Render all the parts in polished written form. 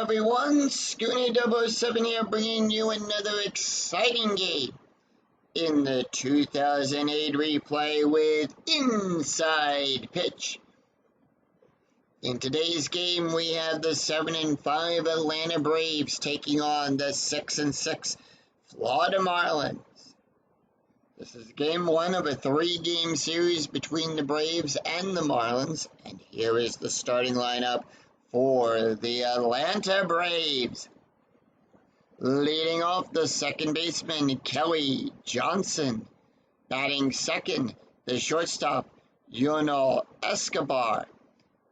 everyone, Scooty 007 here, bringing you another exciting game in the 2008 replay with Inside Pitch. In today's game, we have the 7-5 Atlanta Braves taking on the 6-6 Florida Marlins. This is game one of a three-game series between the Braves and the Marlins, and here is the starting lineup for the Atlanta Braves. Leading off, the second baseman, Kelly Johnson. Batting second, the shortstop, Yonel Escobar.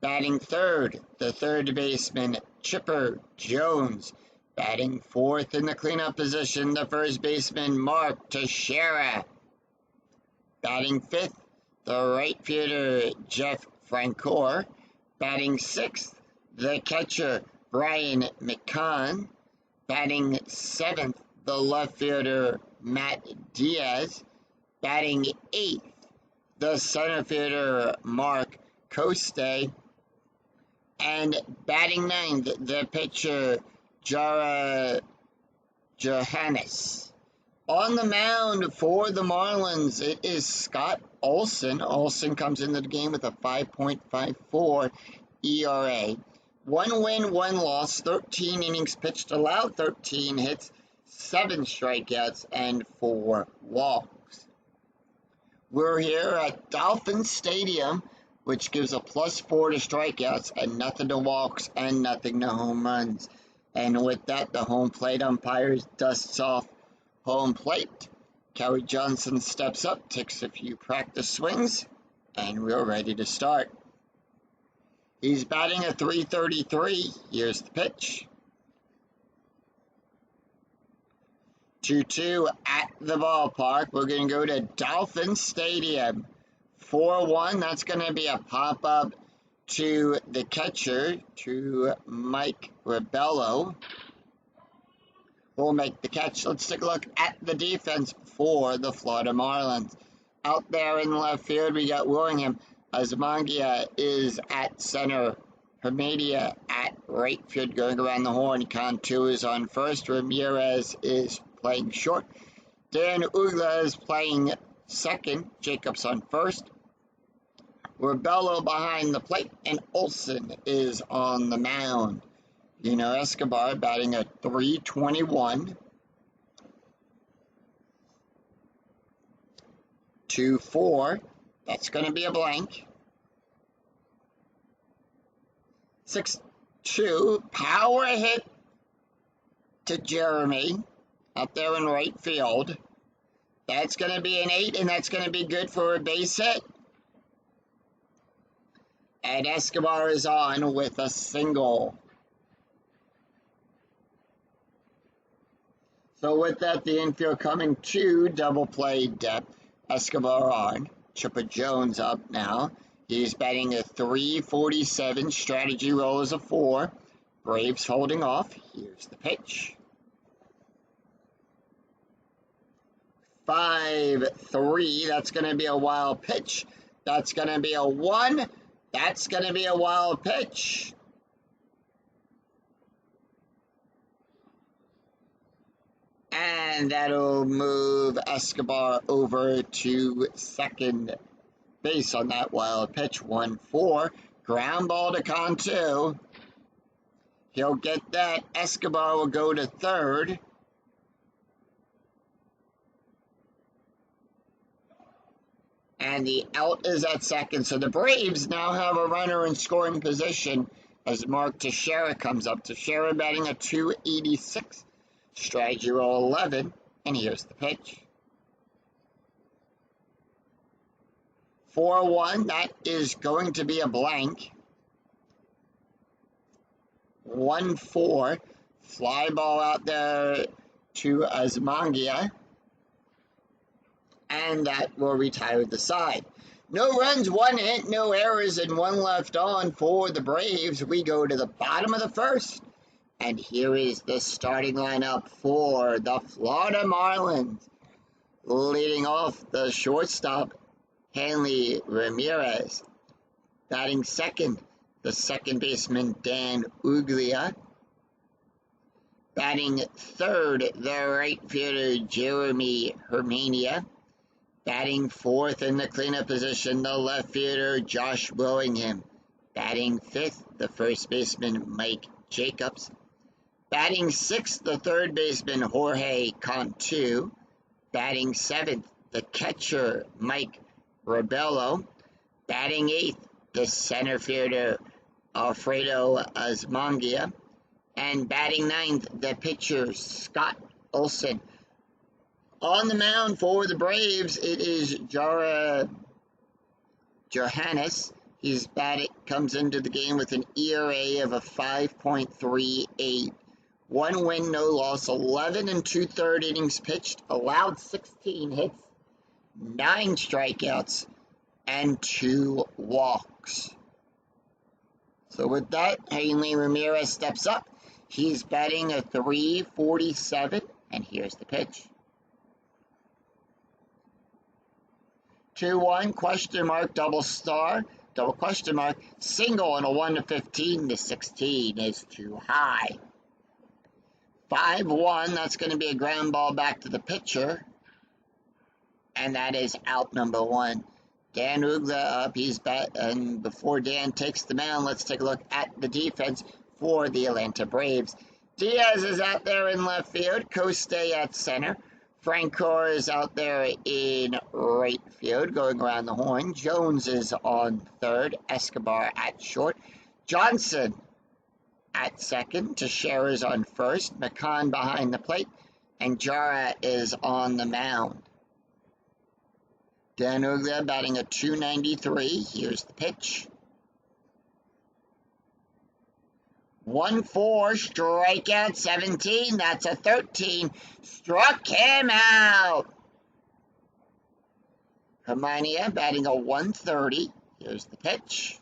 Batting third, the third baseman, Chipper Jones. Batting fourth in the cleanup position, the first baseman, Mark Teixeira. Batting fifth, the right fielder, Jeff Francoeur. Batting sixth, the catcher, Brian McCann. Batting seventh, the left fielder, Matt Diaz. Batting eighth, the center fielder, Mark Coste. And batting ninth, the pitcher, Jara Johannes. On the mound for the Marlins, it is Scott Olson. Olson comes into the game with a 5.54 ERA. 1 win, 1 loss, 13 innings pitched, allowed 13 hits, 7 strikeouts, and 4 walks. We're here at Dolphin Stadium, which gives a +4 to strikeouts and nothing to walks and nothing to home runs. And with that, the home plate umpire dusts off home plate. Kelly Johnson steps up, takes a few practice swings, and we're ready to start. He's batting a .333. Here's the pitch. 2-2 at the ballpark. We're going to go to Dolphin Stadium. 4-1. That's going to be a pop-up to the catcher, to Mike Rebello. Will make the catch. Let's take a look at the defense for the Florida Marlins. Out there in left field, we got William. Azmangia is at center. Hermedia at right field going around the horn. Cantu is on first. Ramirez is playing short. Dan Ugla is playing second. Jacobs on first. Rebello behind the plate. And Olson is on the mound. Escobar batting a .321. 2-4. That's going to be a blank. 6-2. Power hit to Jeremy out there in right field. That's going to be an 8, and that's going to be good for a base hit. And Escobar is on with a single. So with that, the infield coming to double play depth. Escobar on. Chipper Jones up now. He's batting a .347. Strategy roll is a 4. Braves holding off. Here's the pitch. 5-3. That's going to be a wild pitch. That's going to be a 1. That's going to be a wild pitch. And that'll move Escobar over to second base on that wild pitch. 1-4. Ground ball to Cantu. He'll get that. Escobar will go to third. And the out is at second. So the Braves now have a runner in scoring position as Mark Teixeira comes up. Teixeira batting a .286. Strategy roll 11, and here's the pitch. 4-1, that is going to be a blank. 1-4, fly ball out there to Azmangia, and that will retire the side. No runs, 1 hit, no errors, and 1 left on for the Braves. We go to the bottom of the first. And here is the starting lineup for the Florida Marlins. Leading off, the shortstop, Hanley Ramirez. Batting second, the second baseman, Dan Uglia. Batting third, the right fielder, Jeremy Hermania. Batting fourth in the cleanup position, the left fielder, Josh Willingham. Batting fifth, the first baseman, Mike Jacobs. Batting sixth, the third baseman, Jorge Cantu. Batting seventh, the catcher, Mike Rebello. Batting eighth, the center fielder, Alfredo Asmangia. And batting ninth, the pitcher, Scott Olson. On the mound for the Braves, it is Johannes. He's comes into the game with an ERA of a 5.38. 1 win, no loss, 11 and 2/3 innings pitched, allowed 16 hits, 9 strikeouts, and 2 walks. So with that, Hanley Ramirez steps up. He's batting a .347, and here's the pitch. 2-1, question mark, double star, double question mark, single on a 1-15. The 16 is too high. 5-1, that's going to be a ground ball back to the pitcher. And that is out number 1. Dan Uggla up, he's and before Dan takes the mound, let's take a look at the defense for the Atlanta Braves. Diaz is out there in left field, Coste at center. Francoeur is out there in right field, going around the horn. Jones is on third, Escobar at short. Johnson at second, Teixeira is on first, McCann behind the plate, and Jara is on the mound. Dan Uggla batting a .293. Here's the pitch. 1-4, strikeout 17. That's a 13. Struck him out. Hermania batting a .130. Here's the pitch.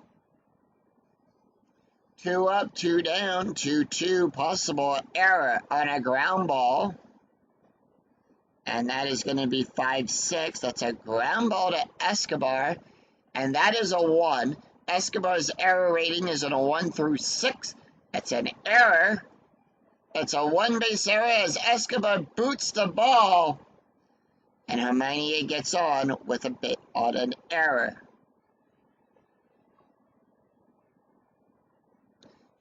2 up, 2 down, 2-2. Possible error on a ground ball. And that is going to be 5-6. That's a ground ball to Escobar. And that is a 1. Escobar's error rating is a 1 through 6. That's an error. It's a 1-base error as Escobar boots the ball. And Hermania gets on with a bit on an error.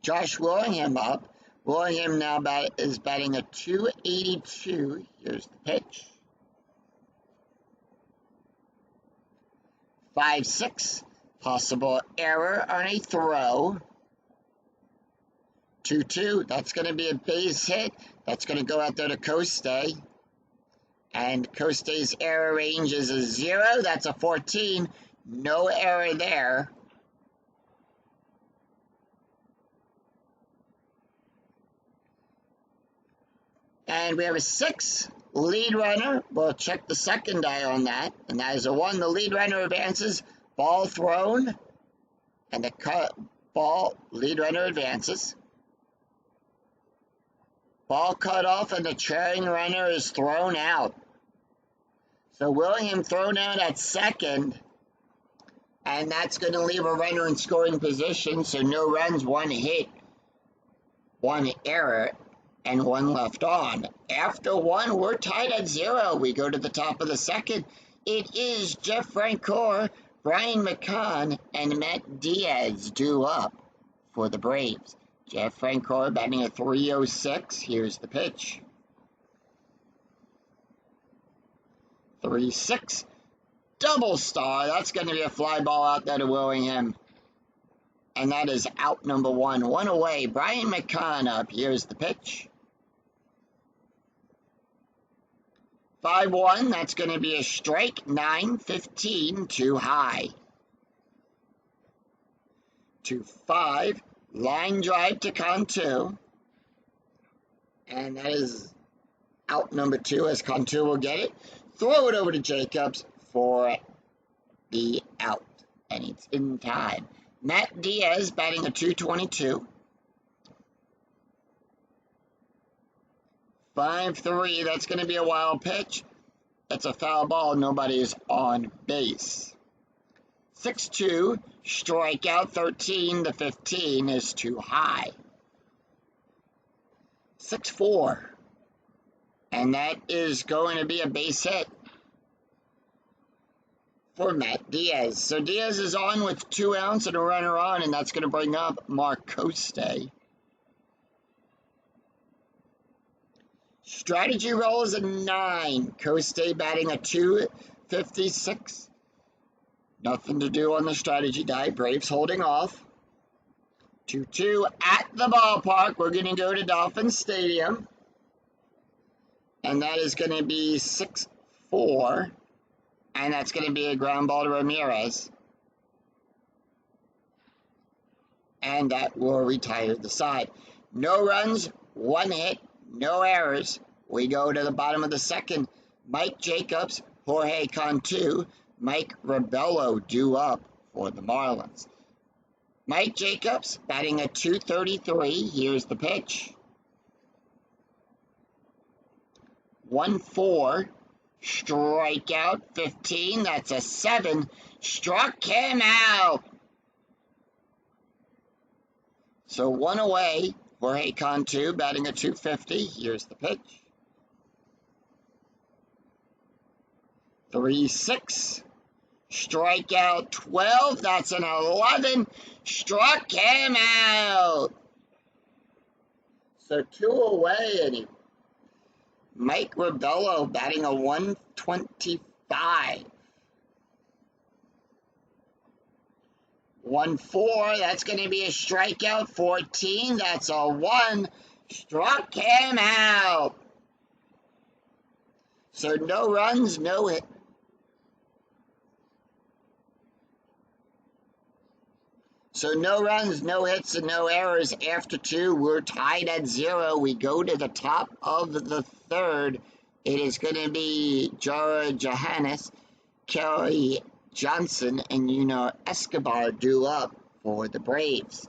Josh Willingham up. Willingham now is batting a .282. Here's the pitch. 5-6. Possible error on a throw. 2-2. That's going to be a base hit. That's going to go out there to Coste. And Coste's error range is a 0. That's a 14. No error there. And we have a 6 lead runner. We'll check the second die on that. And that is a 1. The lead runner advances. Ball thrown. And the lead runner advances. Ball cut off and the trailing runner is thrown out. So William thrown out at second. And that's going to leave a runner in scoring position. So no runs, 1 hit, 1 error, and 1 left on. After 1, we're tied at 0. We go to the top of the second. It is Jeff Francoeur, Brian McCann, and Matt Diaz due up for the Braves. Jeff Francoeur batting a .306. Here's the pitch. 3-6. Double star. That's going to be a fly ball out there to Willingham. And that is out number 1. 1 away. Brian McCann up. Here's the pitch. 5-1. That's going to be a strike. 9-15. Too high. 2-5. Line drive to Cantu. And that is out number 2 as Cantu will get it. Throw it over to Jacobs for the out. And it's in time. Matt Diaz batting a .222. 5-3. That's going to be a wild pitch. That's a foul ball. Nobody is on base. 6-2. Strikeout 13. The 15 is too high. 6-4. And that is going to be a base hit for Matt Diaz. So Diaz is on with 2 outs and a runner on, and that's going to bring up Mark Coste. Strategy roll is a 9. Coste batting a 256. Nothing to do on the strategy die. Braves holding off. 2-2 at the ballpark. We're going to go to Dolphin Stadium. And that is going to be 6-4. And that's going to be a ground ball to Ramirez. And that will retire the side. No runs, 1 hit, no errors. We go to the bottom of the second. Mike Jacobs, Jorge Cantu, Mike Rebello due up for the Marlins. Mike Jacobs batting a 233. Here's the pitch. 1-4. Strikeout 15. That's a 7. Struck him out. So 1 away. Jorge Cantu batting a 250. Here's the pitch. 3-6. Strikeout 12. That's an 11. Struck him out. So 2 away, and Mike Rebello batting a 125. 1-4. That's going to be a strikeout. 14. That's a 1. Struck him out. So no runs, no hit. So no runs, no hits, and no errors after 2. We're tied at 0. We go to the top of the third. It is going to be Jara Johannes, Kelly Johnson, and Escobar due up for the Braves.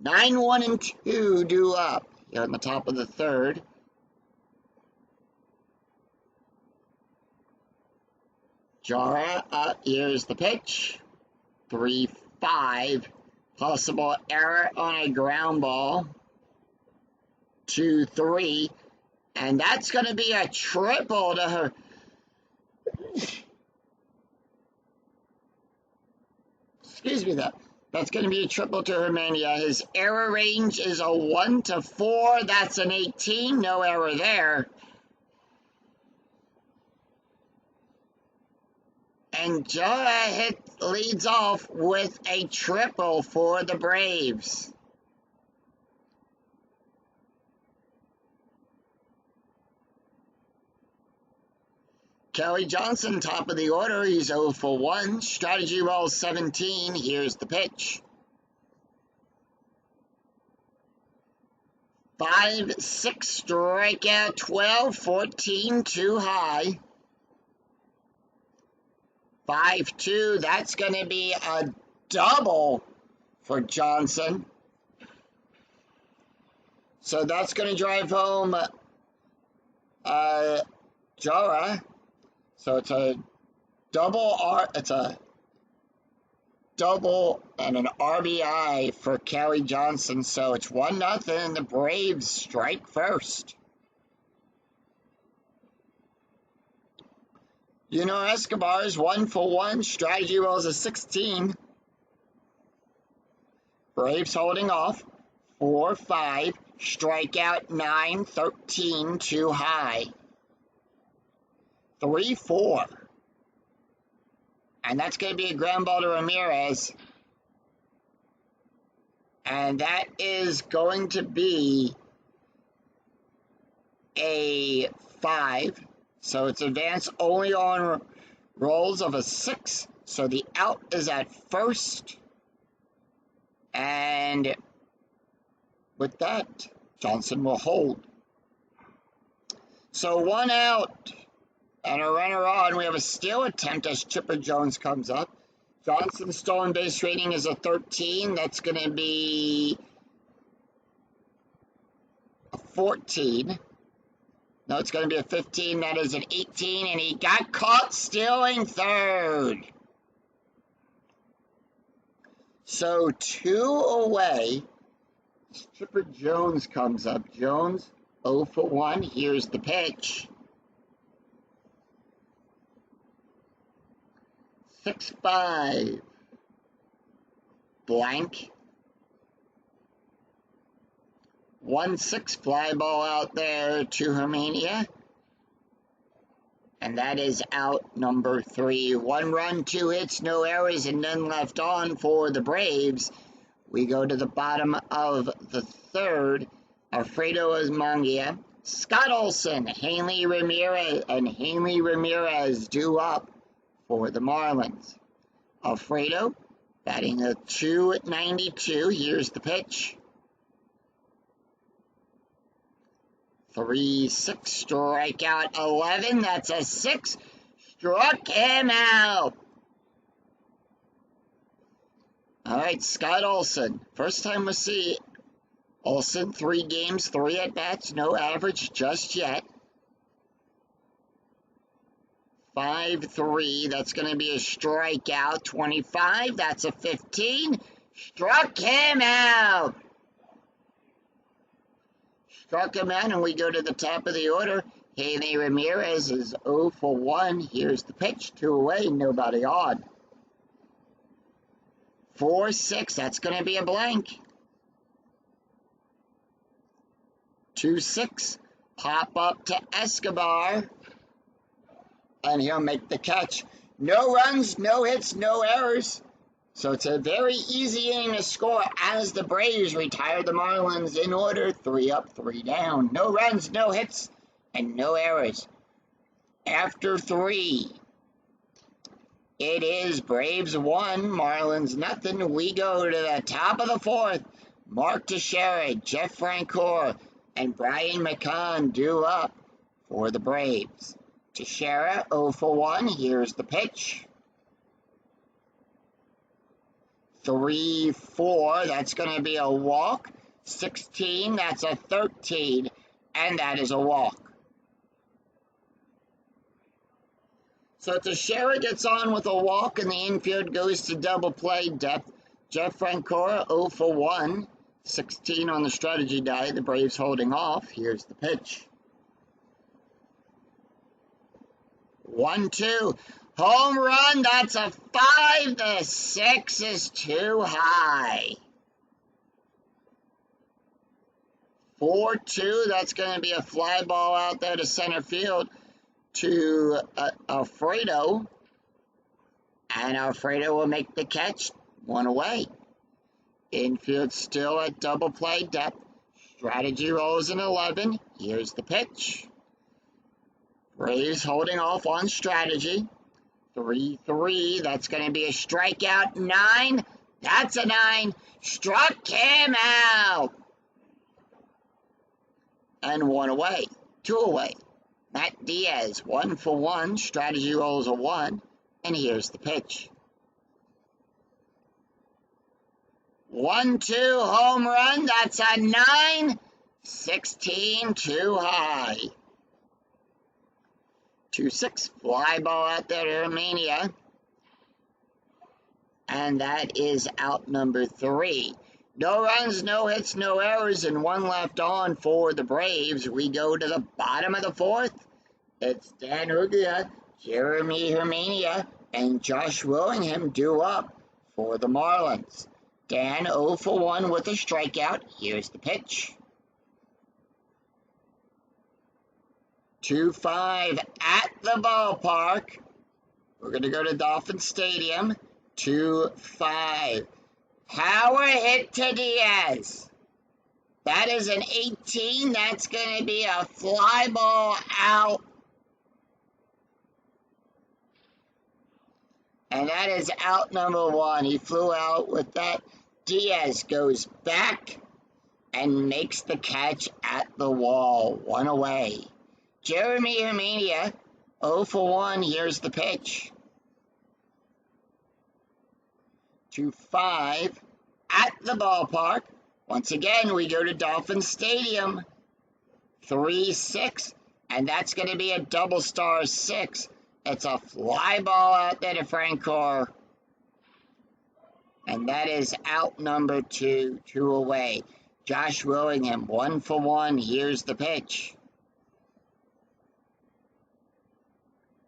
9-1-2 due up here on the top of the third. Jara, here's the pitch. 3-5. Possible error on a ground ball. 2-3. And that's going to be a triple to her. Excuse me, that's going to be a triple to Hermania. His error range is a 1 to 4. That's an 18. No error there. And Jara leads off with a triple for the Braves. Kelly Johnson, top of the order. He's 0 for 1. Strategy roll 17. Here's the pitch. 5-6, strikeout 12, 14 too high. 5-2, that's going to be a double for Johnson. So that's going to drive home Jara. So it's a double and an RBI for Kelly Johnson. So it's 1-0, and the Braves strike first. Escobar is 1 for 1. Strategy rolls a 16. Braves holding off. 4-5. Strikeout 9, 13 too high. 3-4. And that's going to be a ground ball to Ramirez. And that is going to be a 5. So it's advanced only on rolls of a 6. So the out is at first. And with that, Johnson will hold. So 1 out and a runner on. We have a steal attempt as Chipper Jones comes up. Johnson's stolen base rating is a 13. That's going to be a 14. No, it's going to be a 15. That is an 18, and he got caught stealing third. So 2 away. Chipper Jones comes up. Jones 0 for 1. Here's the pitch. 6-5. Blank. 1-6 fly ball out there to Hermania. And that is out number 3. 1 run, 2 hits, no errors, and none left on for the Braves. We go to the bottom of the 3rd. Alfredo Osmangia, Scott Olson, Hanley Ramirez due up for the Marlins. Alfredo batting a .292. Here's the pitch. 3-6, strikeout 11. That's a 6. Struck him out. All right, Scott Olson. First time we see Olson. 3 games, 3 at-bats. No average just yet. 5-3. That's going to be a strikeout. 25. That's a 15. Struck him out. Struck him out, and we go to the top of the order. Hanley Ramirez is 0 for 1. Here's the pitch. 2 away, nobody on. 4-6. That's going to be a blank. 2-6. Pop up to Escobar, and he'll make the catch. No runs, no hits, no errors. So it's a very easy inning to score as the Braves retire the Marlins in order. 3 up, 3 down. No runs, no hits, and no errors. After 3, it is Braves 1, Marlins nothing. We go to the top of the 4th. Mark Teixeira, Jeff Francoeur, and Brian McCann due up for the Braves. Teixeira 0 for 1. Here's the pitch. 3-4, that's going to be a walk. 16, that's a 13, and that is a walk. So Teixeira gets on with a walk, and the infield goes to double play depth. Jeff Francoeur 0 for 1. 16 on the strategy die. The Braves holding off. Here's the pitch. 1-2. Home run, that's a 5. The 6 is too high. 4-2, that's going to be a fly ball out there to center field to Alfredo. And Alfredo will make the catch. 1 away. Infield still at double play depth. Strategy rolls in 11. Here's the pitch. Braves holding off on strategy. 3-3, that's going to be a strikeout. 9, that's a 9. Struck him out. And 1 away, 2 away. Matt Diaz, 1 for 1. Strategy rolls a 1. And here's the pitch. 1-2, home run, that's a 9. 16, too high. 2-6, fly ball out there to Romania. And that is out number 3. No runs, no hits, no errors, and 1 left on for the Braves. We go to the bottom of the 4th. It's Dan Uggla, Jeremy Hermania, and Josh Willingham due up for the Marlins. Dan 0 for 1 with a strikeout. Here's the pitch. 2-5 at the ballpark. We're going to go to Dolphin Stadium. 2-5. Power hit to Diaz. That is an 18. That's going to be a fly ball out. And that is out number 1. He flew out with that. Diaz goes back and makes the catch at the wall. 1 away. Jeremy Hermania, 0 for 1. Here's the pitch. 2-5 at the ballpark. Once again, we go to Dolphin Stadium. 3-6, and that's going to be a double star 6. It's a fly ball out there to Francoeur. And that is out number 2, 2 away. Josh Willingham, 1 for 1. Here's the pitch.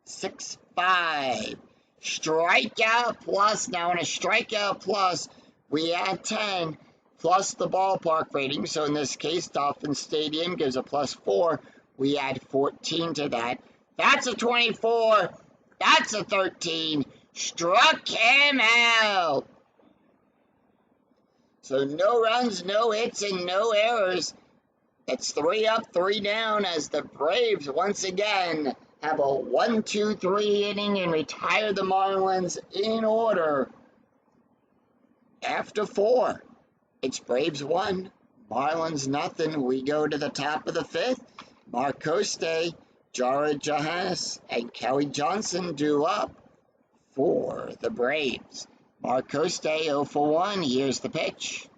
6-5. Strikeout plus. Now in a strikeout plus, we add 10 plus the ballpark rating. So in this case, Dolphin Stadium gives a +4. We add 14 to that. That's a 24. That's a 13. Struck him out. So no runs, no hits, and no errors. It's 3 up, 3 down as the Braves once again have a 1-2-3 inning and retire the Marlins in order. After 4, it's Braves 1, Marlins nothing. We go to the top of the 5th. Mark Coste, Jared Johannes, and Kelly Johnson due up for the Braves. Mark Coste 0 for 1. Here's the pitch.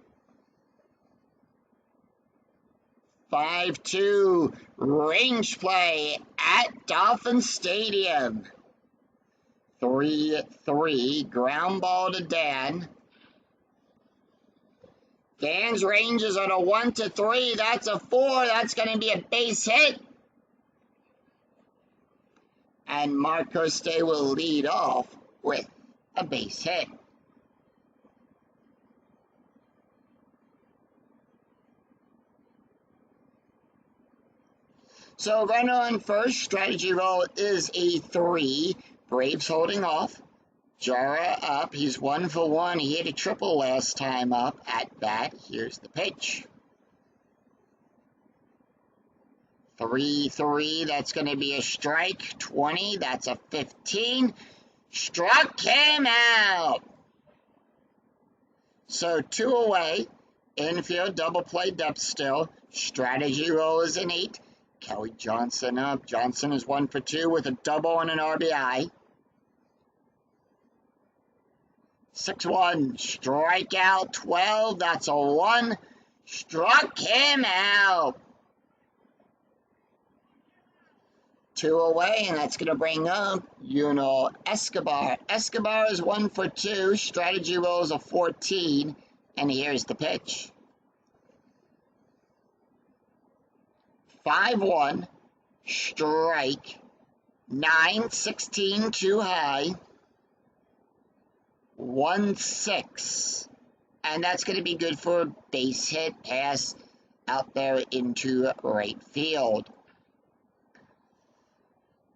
5-2 range play at Dolphin Stadium. 3-3 ground ball to Dan. Dan's range is on a 1-3. That's a 4. That's going to be a base hit. And Mark Coste will lead off with a base hit. So runner on first, strategy roll is a 3. Braves holding off. Jara up. He's 1 for 1. He hit a triple last time up at bat. Here's the pitch. 3-3. That's going to be a strike. 20. That's a 15. Struck him out. So 2 away. Infield double play depth still. Strategy roll is an 8. Kelly Johnson up. Johnson is 1 for 2 with a double and an RBI. 6-1. Strikeout 12. That's a 1. Struck him out. 2 away, and that's going to bring up, Escobar. Escobar is 1 for 2. Strategy roll is a 14. And here's the pitch. 5-1. Strike. 9-16 too high. 1-6. And that's going to be good for a base hit pass out there into right field.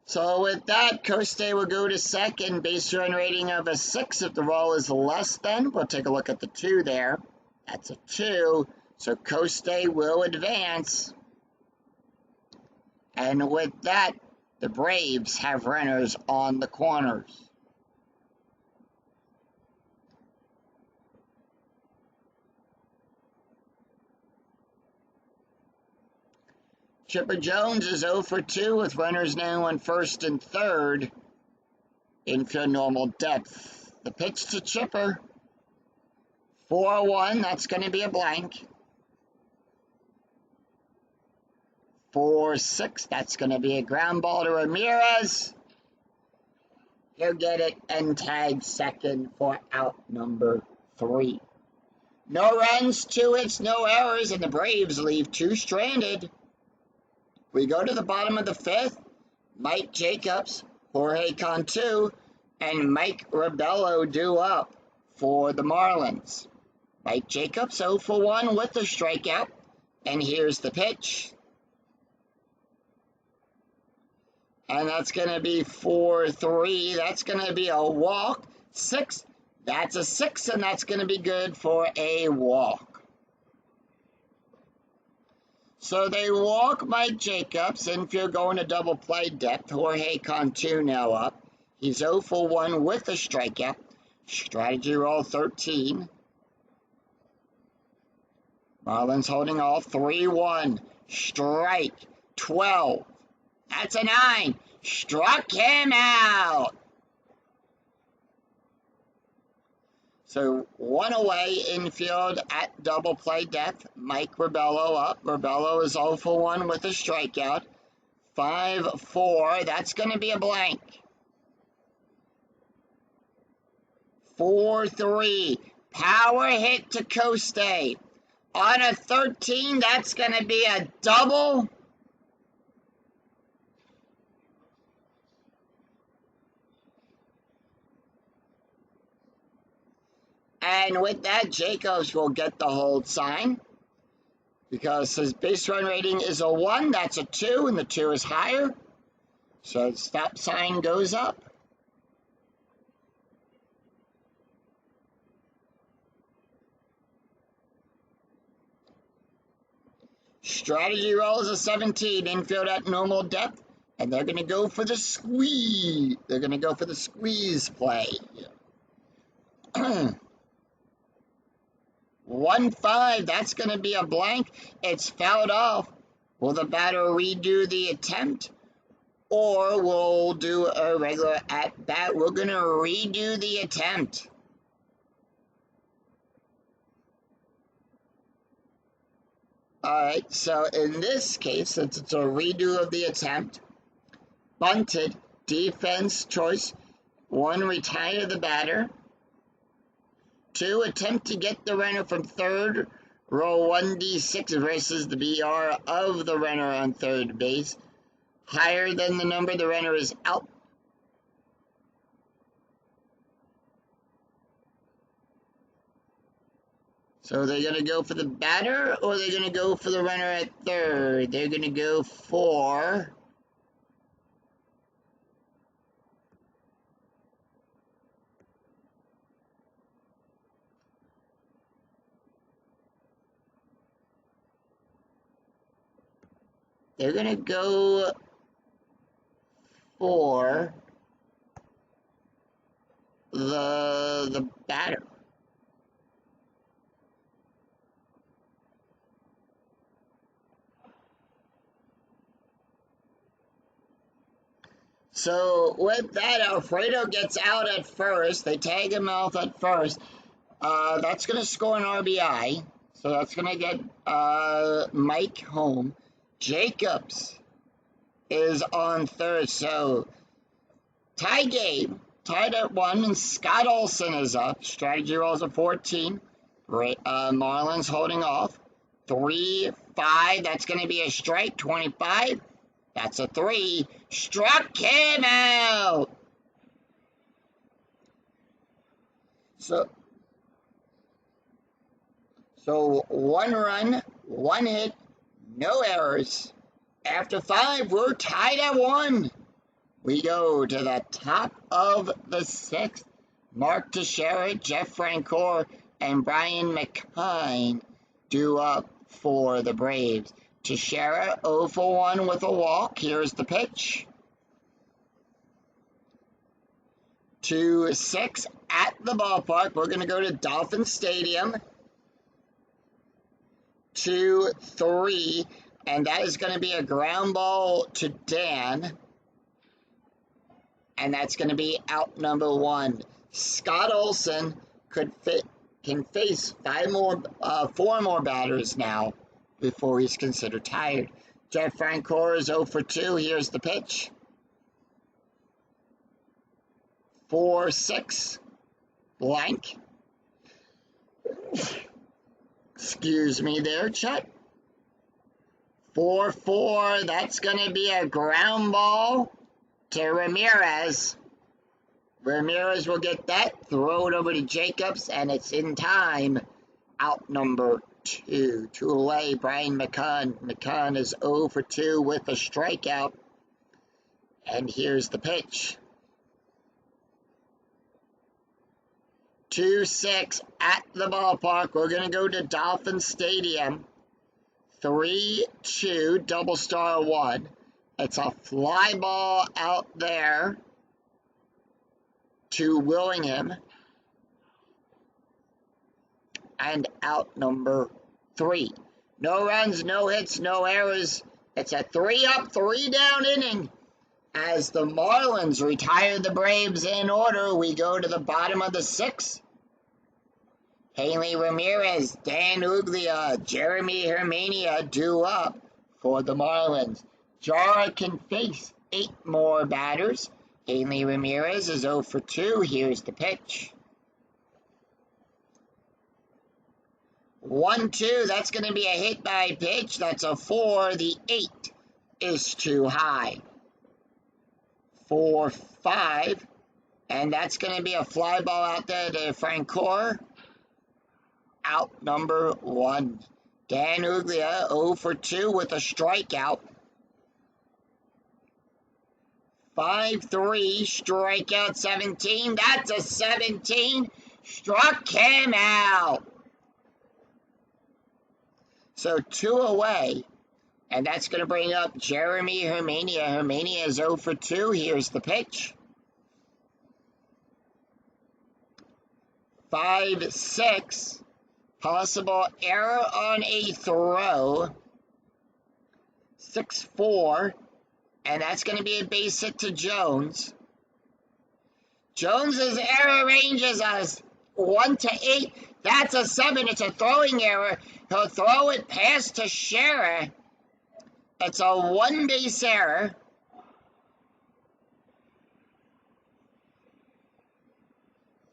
So with that, Coste will go to second. Base run rating of a 6. If the roll is less than, we'll take a look at the 2 there. That's a 2. So Coste will advance. And with that, the Braves have runners on the corners. Chipper Jones is 0 for 2 with runners now on first and third. Infield normal depth. The pitch to Chipper. 4-1, that's going to be a blank. 4-6, that's going to be a ground ball to Ramirez. He'll get it and tag second for out number 3. No runs, 2 hits, no errors, and the Braves leave 2 stranded. We go to the bottom of the 5th. Mike Jacobs, Jorge Cantu, and Mike Rebello due up for the Marlins. Mike Jacobs 0 for 1 with a strikeout. And here's the pitch. And that's going to be 4-3. That's going to be a walk. 6. That's a 6, and that's going to be good for a walk. So they walk Mike Jacobs. Infield going to double play depth. Jorge Cantu now up. He's 0 for 1 with a strikeout. Strategy roll 13. Marlins holding off 3-1. Strike 12. That's a 9. Struck him out. So 1 away, infield at double play depth. Mike Rebello up. Rebello is 0 for 1 with a strikeout. 5-4. That's going to be a blank. 4-3. Power hit to Coste. On a 13, that's going to be a double. And with that, Jacobs will get the hold sign because his base run rating is a 1. That's a 2, and the 2 is higher. So the stop sign goes up. Strategy roll is a 17, infield at normal depth, and they're going to go for the squeeze. They're going to go for the squeeze play. 1-5, that's going to be a blank. It's fouled off. Will the batter redo the attempt, or we'll do a regular at bat? We're going to redo the attempt. Alright, so in this case, since it's a redo of the attempt, bunted, defense choice, 1, retire the batter, 2, attempt to get the runner from third, roll 1d6 versus the BR of the runner on third base, higher than the number the runner is out. So they're going to go for the batter, or they're going to go for the runner at third? They're going to go for... They're going to go for the batter. So with that, Alfredo gets out at first. They tag him off at first. That's going to score an RBI. So that's going to get Mike home. Jacobs is on third. So tie game. Tied at 1, and Scott Olson is up. Strategy rolls a 14. Marlins holding off. 3-5. That's going to be a strike. 25. That's a 3. Struck him out. So 1 run, 1 hit, no errors. After 5, we're tied at 1. We go to the top of the 6th. Mark Teixeira, Jeff Francoeur, and Brian McKine due up for the Braves. Teixeira 0 for 1 with a walk. Here's the pitch. 2-6 at the ballpark. We're going to go to Dolphin Stadium. 2-3, and that is going to be a ground ball to Dan. And that's going to be out number 1. Scott Olson can face 4 more batters now before he's considered tired. Jeff Francoeur is 0 for 2. Here's the pitch. 4-6. Blank. Excuse me there, Chet. 4-4. That's going to be a ground ball to Ramirez. Ramirez will get that, throw it over to Jacobs, and it's in time. Out number 2. 2 away, Brian McCann. McCann is 0 for 2 with a strikeout. And here's the pitch. 2-6 at the ballpark. We're going to go to Dolphin Stadium. 3-2, double star 1. It's a fly ball out there to Willingham. And out number 3. No runs, no hits, no errors. It's a 3-up, 3-down inning. As the Marlins retire the Braves in order, we go to the bottom of the 6th. Haley Ramirez, Dan Uglia, Jeremy Hermania due up for the Marlins. Jara can face 8 more batters. Haley Ramirez is 0 for 2. Here's the pitch. 1-2, that's going to be a hit by pitch. That's a 4. The 8 is too high. 4-5, and that's going to be a fly ball out there to Francoeur. Out number 1. Dan Uglia 0 for 2 with a strikeout. 5-3, strikeout 17. That's a 17. Struck him out. So 2 away. And that's going to bring up Jeremy Hermania. Hermania is 0 for 2. Here's the pitch. 5-6. Possible error on a throw. 6-4. And that's going to be a base hit to Jones. Jones's error range is a 1 to 8. That's a 7. It's a throwing error. He'll throw it past to Scherer. It's a 1-base error.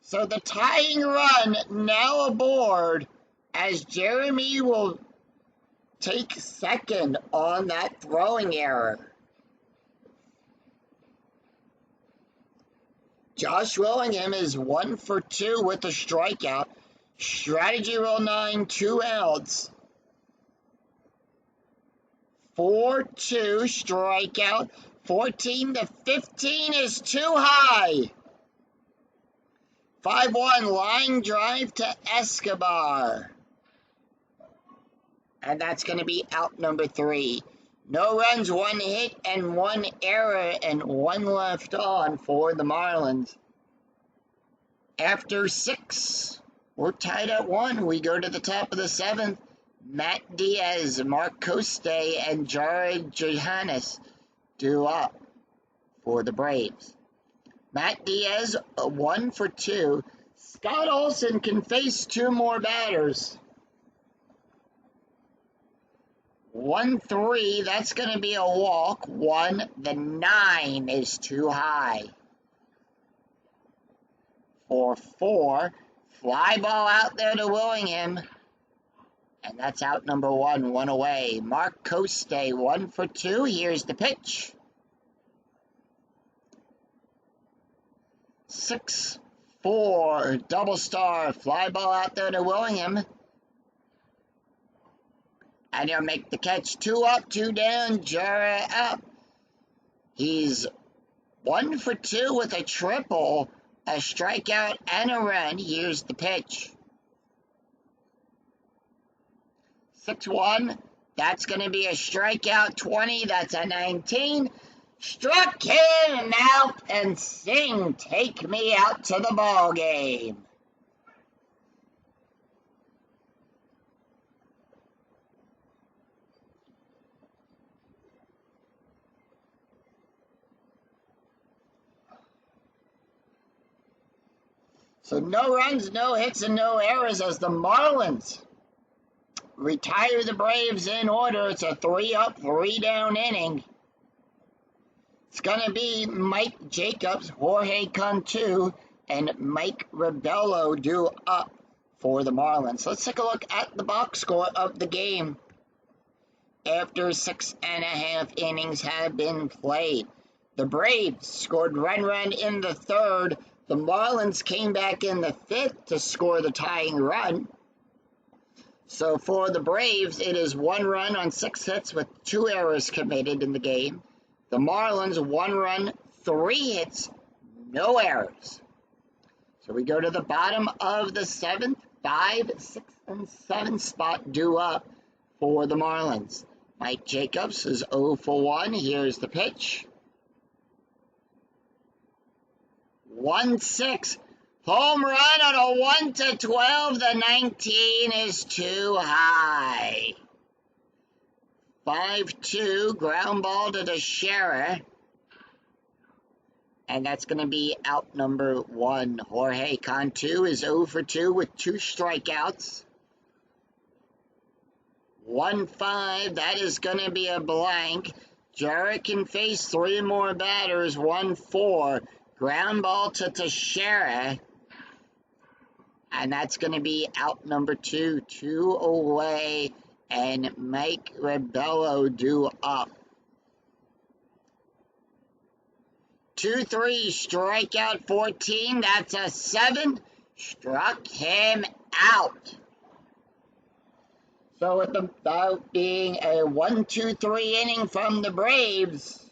So the tying run now aboard as Jeremy will take second on that throwing error. Josh Willingham is 1 for 2 with a strikeout. Strategy rule 9, 2 outs. 4-2 strikeout. 14-15 is too high. 5-1 line drive to Escobar. And that's going to be out number 3. No runs, 1 hit, and 1 error, and 1 left on for the Marlins. After 6, we're tied at 1. We go to the top of the 7th. Matt Diaz, Mark Coste, and Jared Johannes due up for the Braves. Matt Diaz, 1 for 2. Scott Olson can face 2 more batters. 1-3, that's going to be a walk. 1, the 9 is too high. 4-4, fly ball out there to Willingham. And that's out number 1, 1 away. Mark Coste, 1 for 2. Here's the pitch. 6-4, double star, fly ball out there to Willingham. And he'll make the catch. 2 up, 2 down, Jara up. He's 1 for 2 with a triple, a strikeout, and a run. Here's the pitch. 6-1, that's going to be a strikeout. 20, that's a 19. Struck him out and sing, take me out to the ball game. So no runs, no hits, and no errors as the Marlins retire the Braves in order. It's a 3-up, 3-down inning. It's going to be Mike Jacobs, Jorge Cantu, and Mike Rebello due up for the Marlins. Let's take a look at the box score of the game. After 6.5 innings have been played, the Braves scored run in the 3rd. The Marlins came back in the 5th to score the tying run. So for the Braves, it is 1 run on 6 hits with 2 errors committed in the game. The Marlins, 1 run, 3 hits, no errors. So we go to the bottom of the 7th, 5, 6, and 7 spot due up for the Marlins. Mike Jacobs is 0 for 1. Here's the pitch. 1-6. Home run on a 1-12. The 19 is too high. 5-2. Ground ball to the Scherer. And that's going to be out number 1. Jorge Cantu is 0 for 2 with 2 strikeouts. 1-5. That is going to be a blank. Jarrett can face 3 more batters. 1-4. Ground ball to Teixeira. And that's going to be out number 2, 2 away, and Mike Rebello due up. 2-3, strikeout 14, that's a 7, struck him out. So with about being a 1-2-3 inning from the Braves,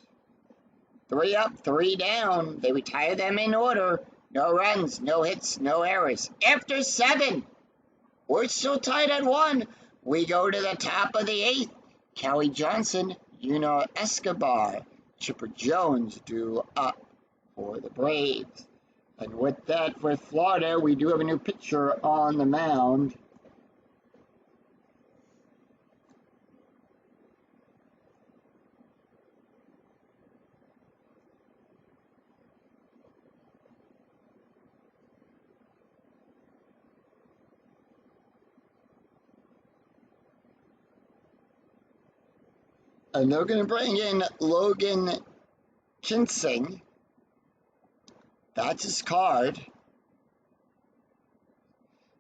3 up, 3 down, they retire them in order. No runs, no hits, no errors. After 7, we're still tied at 1. We go to the top of the 8th. Kelly Johnson, Escobar, Chipper Jones due up for the Braves. And with that, for Florida, we do have a new pitcher on the mound. And they're going to bring in Logan Kinsing. That's his card.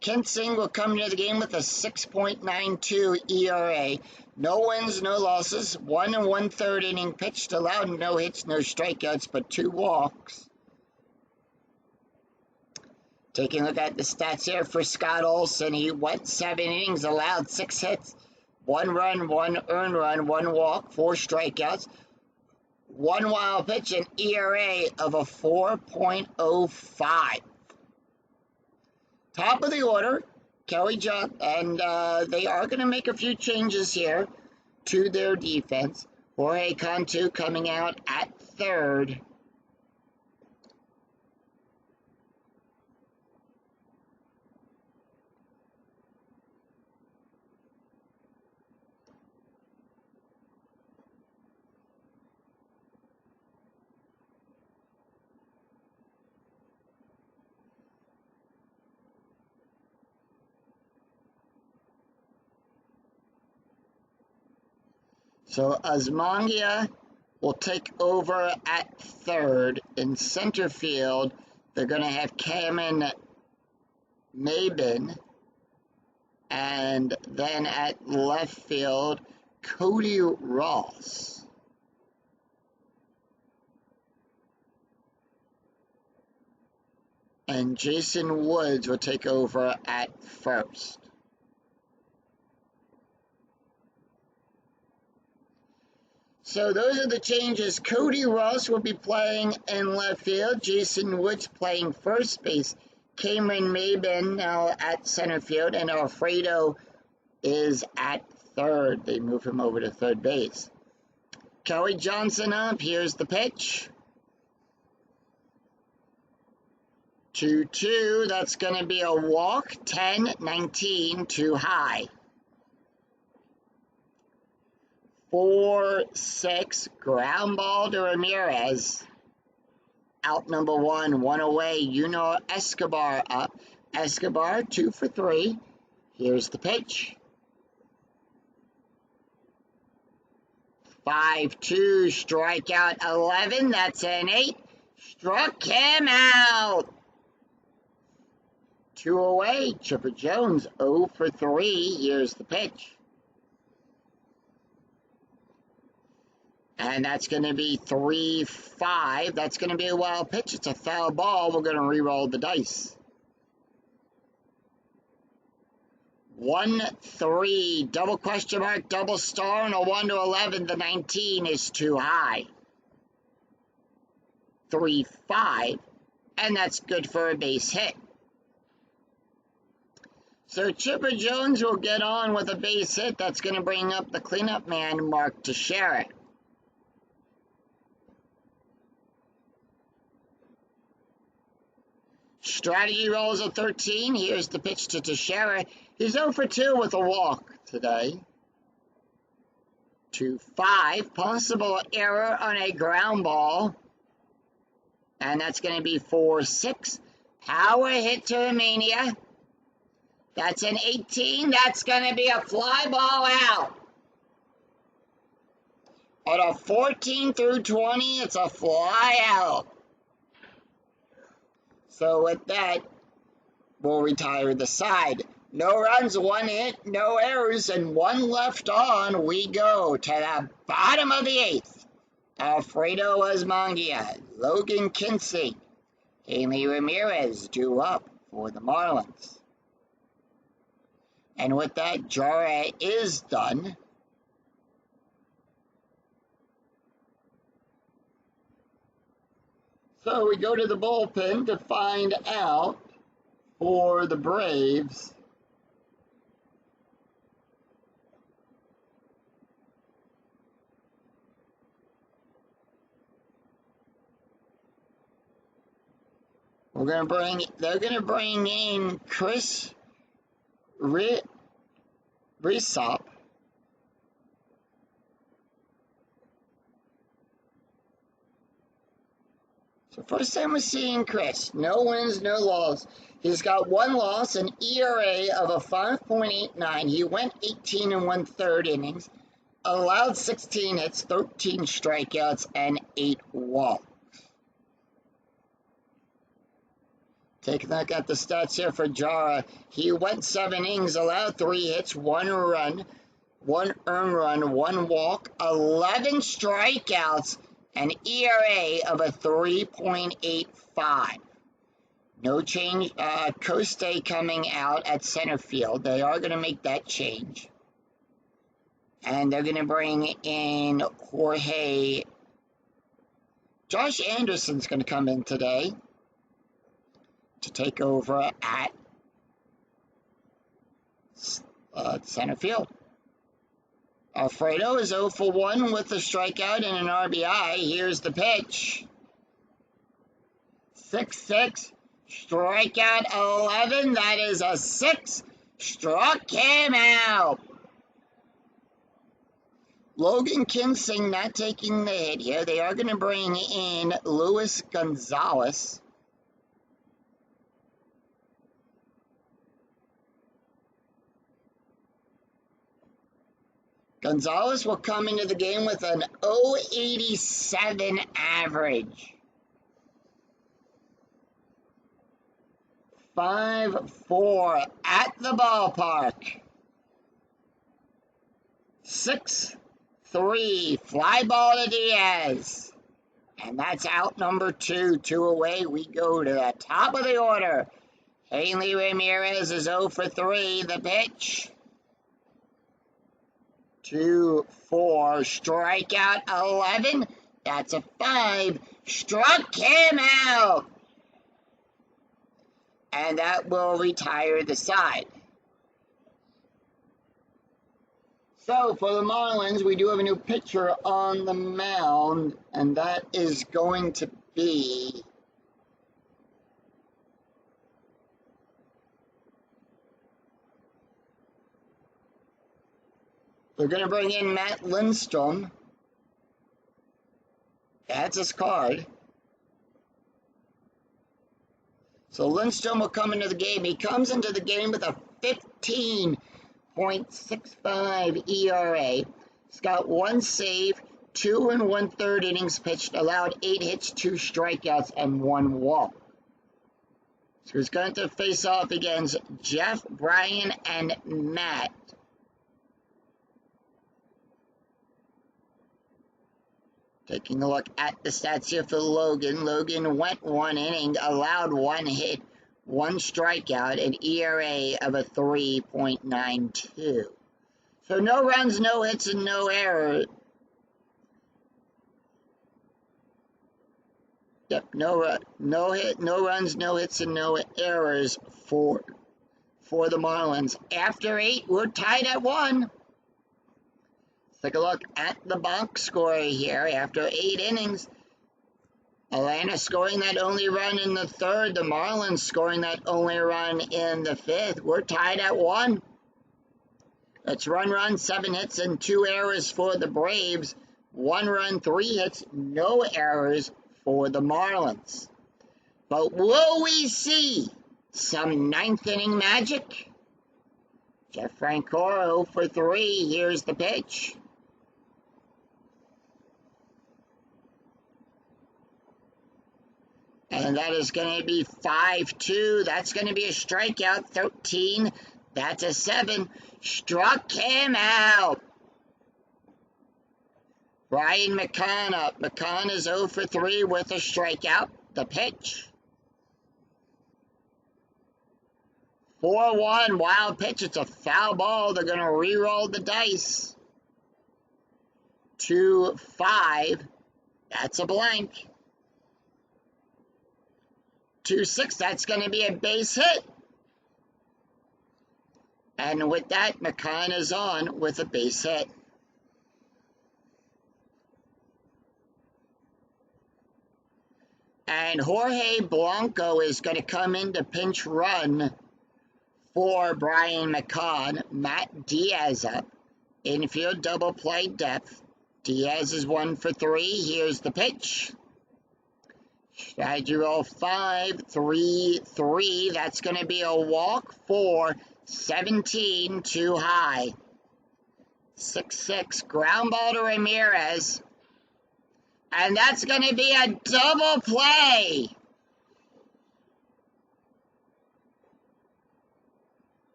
Kinsing will come into the game with a 6.92 ERA. No wins, no losses. 1 1/3 inning pitched, allowed no hits, no strikeouts, but 2 walks. Taking a look at the stats here for Scott Olson, he went 7 innings, allowed 6 hits, 1 run, 1 earned run, 1 walk, 4 strikeouts, 1 wild pitch, an ERA of a 4.05. Top of the order, Kelly John, and they are going to make a few changes here to their defense. Jorge Cantu coming out at 3rd. So Asmangia will take over at 3rd. In center field, they're going to have Cameron Maben. And then at left field, Cody Ross. And Jason Woods will take over at 1st. So those are the changes. Cody Ross will be playing in left field. Jason Woods playing first base. Cameron Maben now at center field. And Alfredo is at 3rd. They move him over to 3rd base. Kelly Johnson up. Here's the pitch. 2-2. That's going to be a walk. 10-19 too high. 4-6, ground ball to Ramirez. Out number 1, 1 away. Escobar up. Escobar 2 for 3. Here's the pitch. 5-2, strikeout 11. That's an 8. Struck him out. 2 away. Chipper Jones 0 for 3. Here's the pitch. And that's going to be 3-5. That's going to be a wild pitch. It's a foul ball. We're going to re-roll the dice. 1-3. Double question mark, double star, and a 1-11. The 19 is too high. 3-5. And that's good for a base hit. So Chipper Jones will get on with a base hit. That's going to bring up the cleanup man, Mark Teixeira. Strategy rolls a 13. Here's the pitch to Teixeira. He's 0 for 2 with a walk today. 2-5. Possible error on a ground ball. And that's going to be 4-6. Power hit to Mania. That's an 18. That's going to be a fly ball out. On a 14 through 20, it's a fly out. So with that, will retire the side. No runs, 1 hit, no errors, and 1 left on. We go to the bottom of the 8th. Alfredo Osmandia, Logan Kinsey, Haley Ramirez due up for the Marlins. And with that, Jara is done. So we go to the bullpen to find out for the Braves. They're gonna bring in Chris Resop. So first time we're seeing Chris. No wins, no losses. He's got 1 loss, an ERA of a 5.89. He went 18 and 1/3 innings, allowed 16 hits, 13 strikeouts, and 8 walks. Take a look at the stats here for Jara. He went 7 innings, allowed 3 hits, 1 run, 1 earned run, 1 walk, 11 strikeouts, an ERA of a 3.85. No change. Coste coming out at center field. They are going to make that change. And they're going to bring in Jorge. Josh Anderson's going to come in today to take over at center field. Alfredo is 0 for 1 with a strikeout and an RBI. Here's the pitch. 6-6, strikeout 11. That is a 6. Struck him out. Logan Kinsey not taking the hit here. They are going to bring in Luis Gonzalez. Gonzalez will come into the game with an 0.87 average. 5-4 at the ballpark. 6-3 fly ball to Diaz. And that's out number 2. 2 away. We go to the top of the order. Haley Ramirez is 0 for 3. The pitch. 2-4, strikeout 11. That's a 5. Struck him out. And that will retire the side. So for the Marlins, we do have a new pitcher on the mound, and that is going to be they're going to bring in Matt Lindstrom. That's his card. So Lindstrom will come into the game. He comes into the game with a 15.65 ERA. He's got 1 save, 2 1/3 innings pitched, allowed 8 hits, 2 strikeouts, and 1 walk. So he's going to face off against Jeff, Brian, and Matt. Taking a look at the stats here for Logan. Logan went 1 inning, allowed 1 hit, 1 strikeout, an ERA of a 3.92. So no runs, no hits, and no errors. Yep, no runs, no hits, and no errors for the Marlins. After 8, we're tied at 1. Take a look at the box score here. After 8 innings, Atlanta scoring that only run in the 3rd. The Marlins scoring that only run in the 5th. We're tied at 1. It's run, 7 hits, and 2 errors for the Braves. 1 run, 3 hits, no errors for the Marlins. But will we see some 9th inning magic? Jeff Francoro for 3. Here's the pitch. And that is going to be 5-2. That's going to be a strikeout. 13. That's a 7. Struck him out. Brian McCann up. McCann is 0 for 3 with a strikeout. The pitch. 4-1. Wild pitch. It's a foul ball. They're going to re-roll the dice. 2-5. That's a blank. 2-6. That's going to be a base hit. And with that, McCann is on with a base hit. And Jorge Blanco is going to come in to pinch run for Brian McCann. Matt Diaz up. Infield double play depth. Diaz is 1 for 3. Here's the pitch. Strategy roll 5-3-3. That's going to be a walk for 17 too high. 6-6. Ground ball to Ramirez. And that's going to be a double play.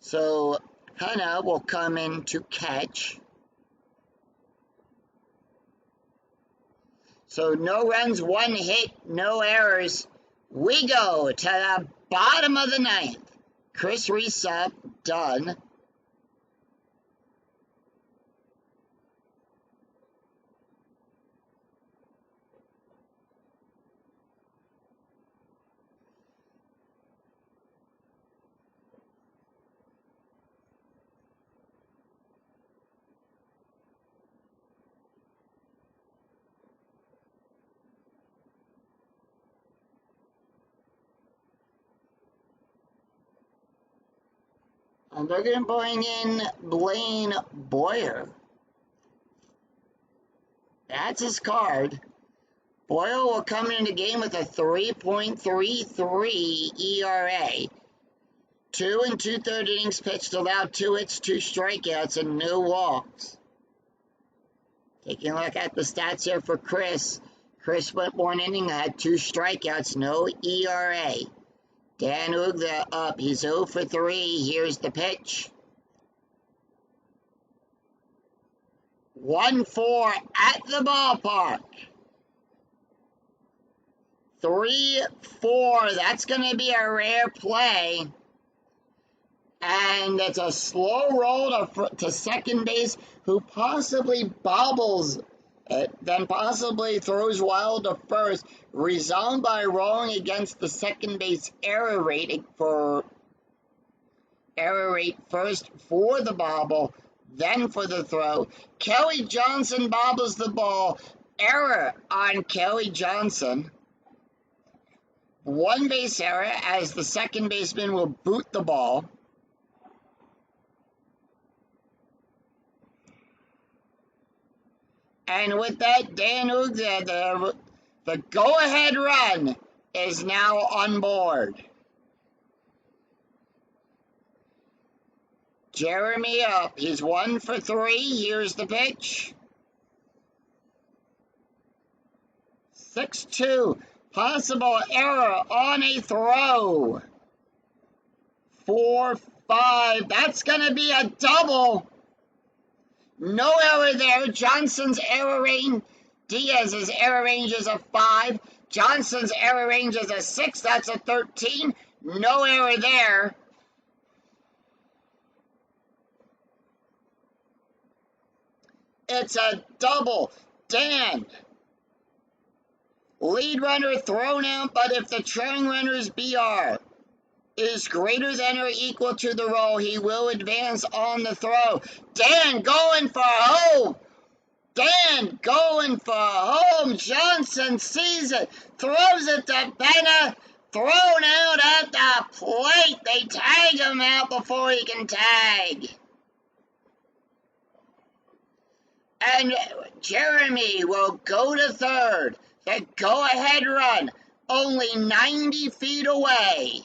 So Hanna will come in to catch. So no runs, 1 hit, no errors. We go to the bottom of the 9th. Chris Reese up, done. And they're going to bring in Blaine Boyer. That's his card. Boyer will come into the game with a 3.33 ERA. 2 2/3 innings pitched, allowed 2 hits, 2 strikeouts, and no walks. Taking a look at the stats here for Chris. Chris went 1 inning, had 2 strikeouts, no ERA. Dan Uggla up. He's 0 for 3. Here's the pitch. 1-4 at the ballpark. 3-4. That's going to be a rare play. And it's a slow roll to second base, who possibly bobbles it, then possibly throws wild to first, resolved by rolling against the second base error rate first for the bobble, then for the throw. Kelly Johnson bobbles the ball. Error on Kelly Johnson. 1 base error, as the second baseman will boot the ball. And with that, Dan Uggla, the go-ahead run is now on board. Jeremy up. He's 1 for 3. Here's the pitch. 6-2. Possible error on a throw. 4-5. That's going to be a double. No error there. Johnson's error range, Diaz's error range is a 5. Johnson's error range is a 6. That's a 13. No error there. It's a double. Dan. Lead runner thrown out, but if the trailing runner's BR is greater than or equal to the roll, he will advance on the throw. Dan going for home. Dan going for home. Johnson sees it. Throws it to Benna. Thrown out at the plate. They tag him out before he can tag. And Jeremy will go to third. The go-ahead run. Only 90 feet away.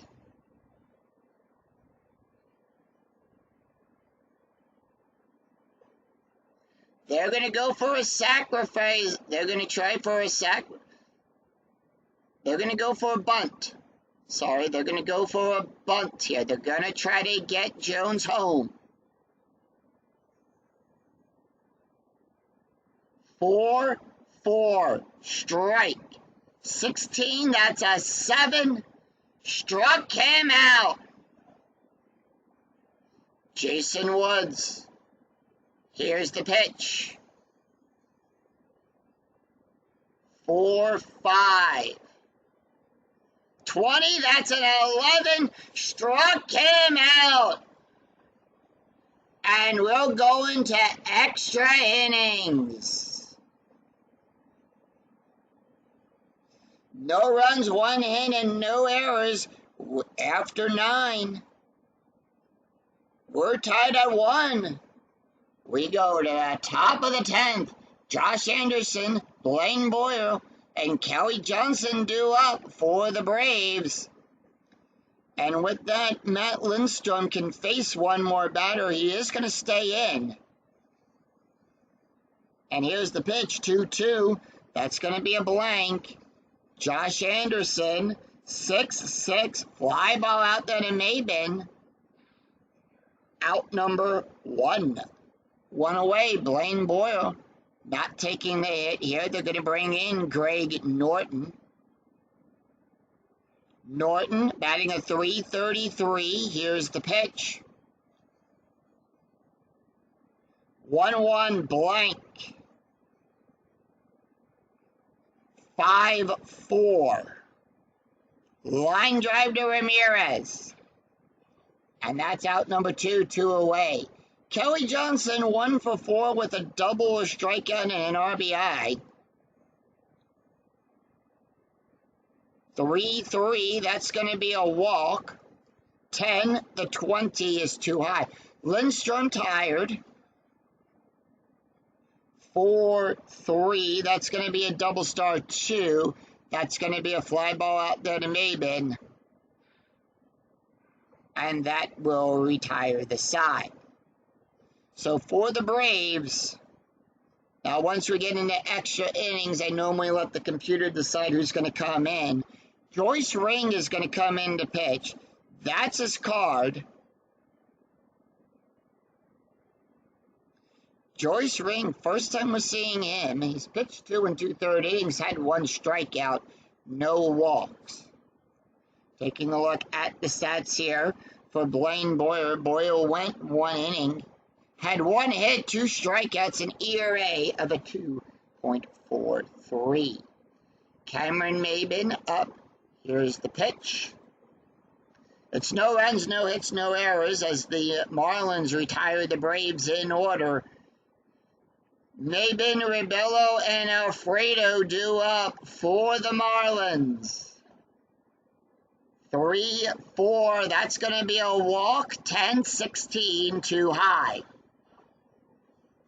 They're going to go for a sacrifice. They're going to try for a They're going to go for a bunt. Sorry, they're going to go for a bunt here. They're going to try to get Jones home. 4-4, strike. 16, that's a 7. Struck him out. Jason Woods. Here's the pitch. 4-5. 20, that's an 11. Struck him out. And we'll go into extra innings. No runs, 1 hit, and no errors after 9. We're tied at 1. We go to the top of the 10th. Josh Anderson, Blaine Boyle, and Kelly Johnson due up for the Braves. And with that, Matt Lindstrom can face one more batter. He is going to stay in. And here's the pitch, 2-2. That's going to be a blank. Josh Anderson, 6-6, fly ball out there to Maben. Out number 1. 1 away, Blaine Boyle not taking the hit here. They're going to bring in Greg Norton. Norton batting a .333. Here's the pitch. 1-1 blank. 5-4. Line drive to Ramirez. And that's out number 2, 2 away. Kelly Johnson 1 for 4 with a double, a strikeout, and an RBI. 3-3, that's going to be a walk. 10, the 20 is too high. Lindstrom tired. 4-3, that's going to be a double star 2. That's going to be a fly ball out there to Maben. And that will retire the side. So for the Braves, now once we get into extra innings, I normally let the computer decide who's going to come in. Joyce Ring is going to come in to pitch. That's his card. Joyce Ring, first time we're seeing him. He's pitched 2 2/3 innings, had 1 strikeout, no walks. Taking a look at the stats here for Blaine Boyle. Boyle went 1 inning, had 1 hit, 2 strikeouts, an ERA of a 2.43. Cameron Maben up. Here's the pitch. It's no runs, no hits, no errors as the Marlins retire the Braves in order. Maben, Rebello, and Alfredo due up for the Marlins. 3-4, that's going to be a walk. 10-16, too high.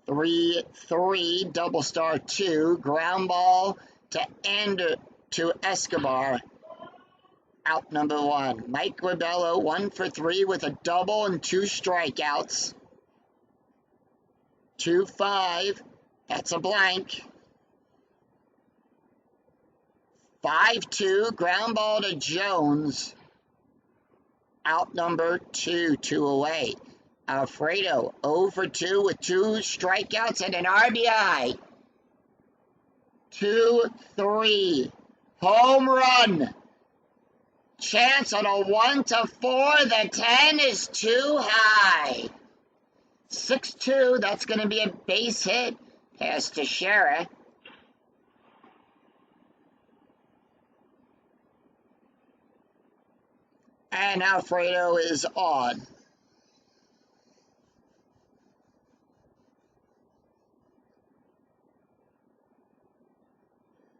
3-3, double star 2, ground ball to Escobar. Out number 1. Mike Rebello, 1 for 3 with a double and 2 strikeouts. 2-5, that's a blank. 5-2, ground ball to Jones. Out number 2, 2 away. Alfredo, 0 for 2 with 2 strikeouts and an RBI. 2-3, home run. Chance on a 1-4, the 10 is too high. 6-2, that's going to be a base hit. Pass to Shera. And Alfredo is on.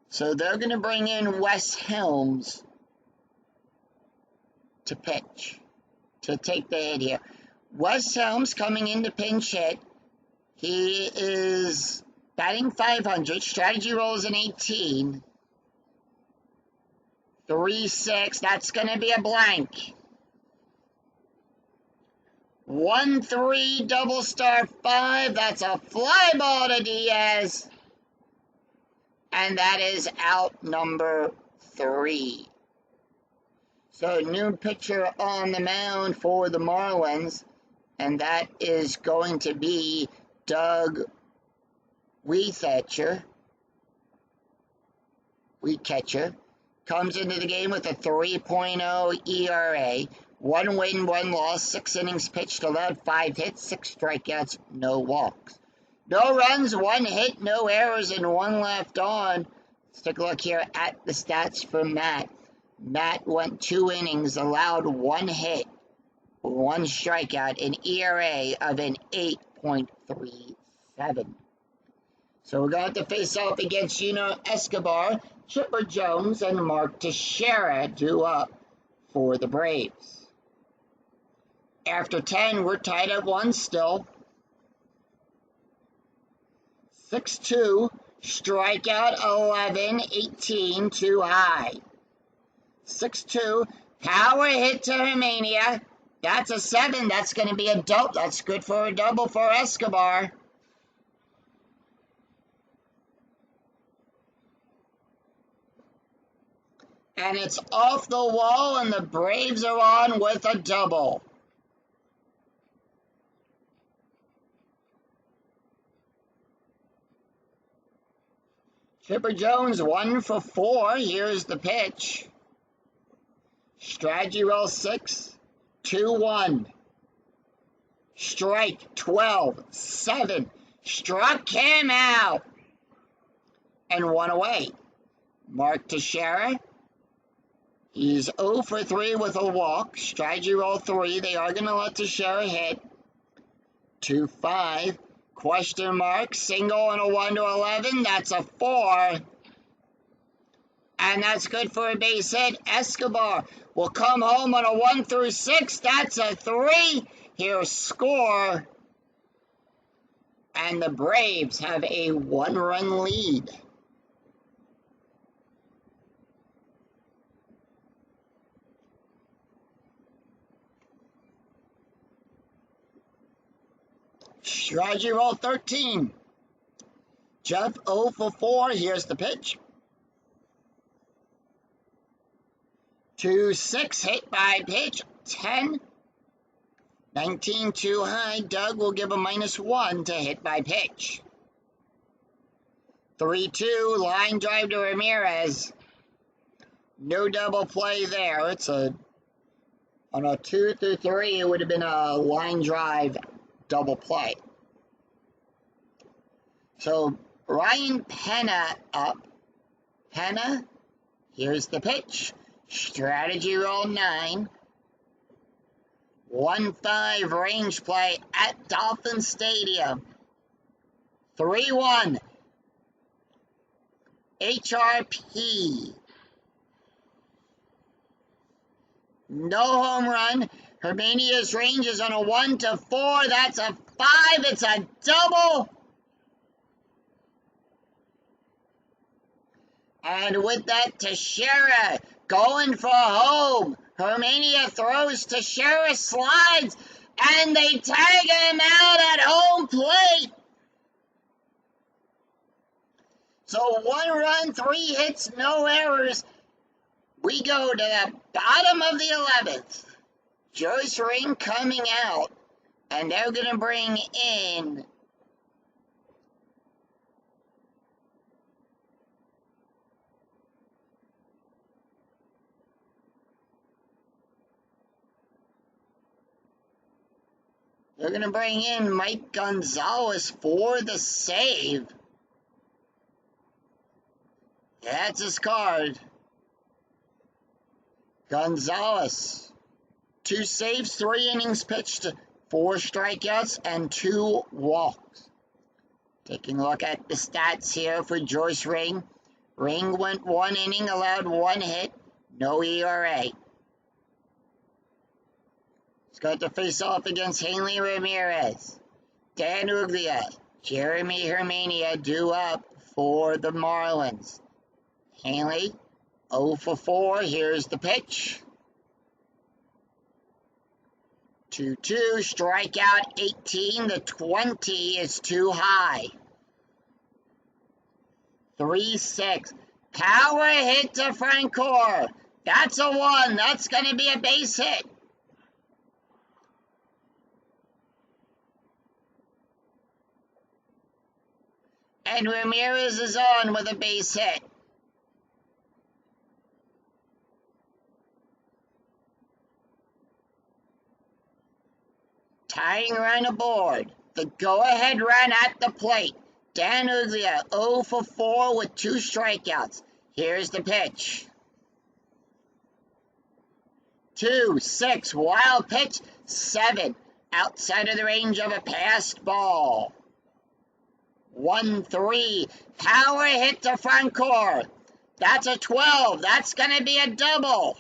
So they're going to bring in Wes Helms to pitch, to take the hit here. Wes Helms coming in to pinch hit. He is batting .500. Strategy roll is an 18. 3-6. That's going to be a blank. 1-3 double star 5. That's a fly ball to Diaz. And that is out number 3. So new pitcher on the mound for the Marlins. And that is going to be Doug Weecatcher. Comes into the game with a 3.0 ERA. 1 win, 1 loss, 6 innings pitched, allowed 5 hits, 6 strikeouts, no walks. No runs, 1 hit, no errors, and 1 left on. Let's take a look here at the stats for Matt. Matt went 2 innings, allowed 1 hit, 1 strikeout, an ERA of an 8.37. So we're going to have to face off against Escobar, Chipper Jones, and Mark Teixeira due up for the Braves. After 10, we're tied at 1 still. 6-2, strikeout 11, 18, too high. 6-2, power hit to Hermania. That's a 7, that's going to be a double. That's good for a double for Escobar. And it's off the wall, and the Braves are on with a double. Chipper Jones 1 for 4. Here's the pitch. Strategy roll 6, 2-1. Strike 12, 7. Struck him out. And 1 away. Mark Teixeira. He's 0 for 3 with a walk. Strategy roll 3. They are going to let Teixeira hit. 2-5. Question mark. Single and a 1-11. That's a 4. And that's good for a base hit. Escobar will come home on a 1-6. That's a 3. Here's score. And the Braves have a 1-run lead. Strategy roll 13. Jeff 0 for 4. Here's the pitch. 2-6 hit by pitch. 10. 19 too high. Doug will give a -1 to hit by pitch. 3-2 line drive to Ramirez. No double play there. It's on a 2 through 3. It would have been a line drive double play. So Ryan Penna up. Penna, here's the pitch. Strategy roll 9. 1-5 range play at Dolphin Stadium. 3-1. HRP. No home run. Hermania's range is on a 1-4. That's a 5. It's a double. And with that, Teixeira going for home. Hermania throws, Teixeira slides, and they tag him out at home plate. So 1 run, 3 hits, no errors. We go to the bottom of the 11th. Joyce Ring coming out, and they're going to bring in Mike Gonzalez for the save. That's his card. Gonzalez. 2 saves, 3 innings pitched, 4 strikeouts, and 2 walks. Taking a look at the stats here for Joyce Ring. Ring went 1 inning, allowed 1 hit, no ERA. He's got to face off against Hanley Ramirez, Dan Uglia, Jeremy Hermania due up for the Marlins. Hanley, 0 for 4. Here's the pitch. 2-2, strikeout 18, the 20 is too high. 3-6, power hit to Francoeur. That's a 1, that's going to be a base hit. And Ramirez is on with a base hit. Tying run aboard. The go-ahead run at the plate. Dan Uglia 0 for 4 with 2 strikeouts. Here's the pitch. 2-6, wild pitch, 7, outside of the range of a passed ball. 1-3, power hit to Francoeur. That's a 12, that's going to be a double.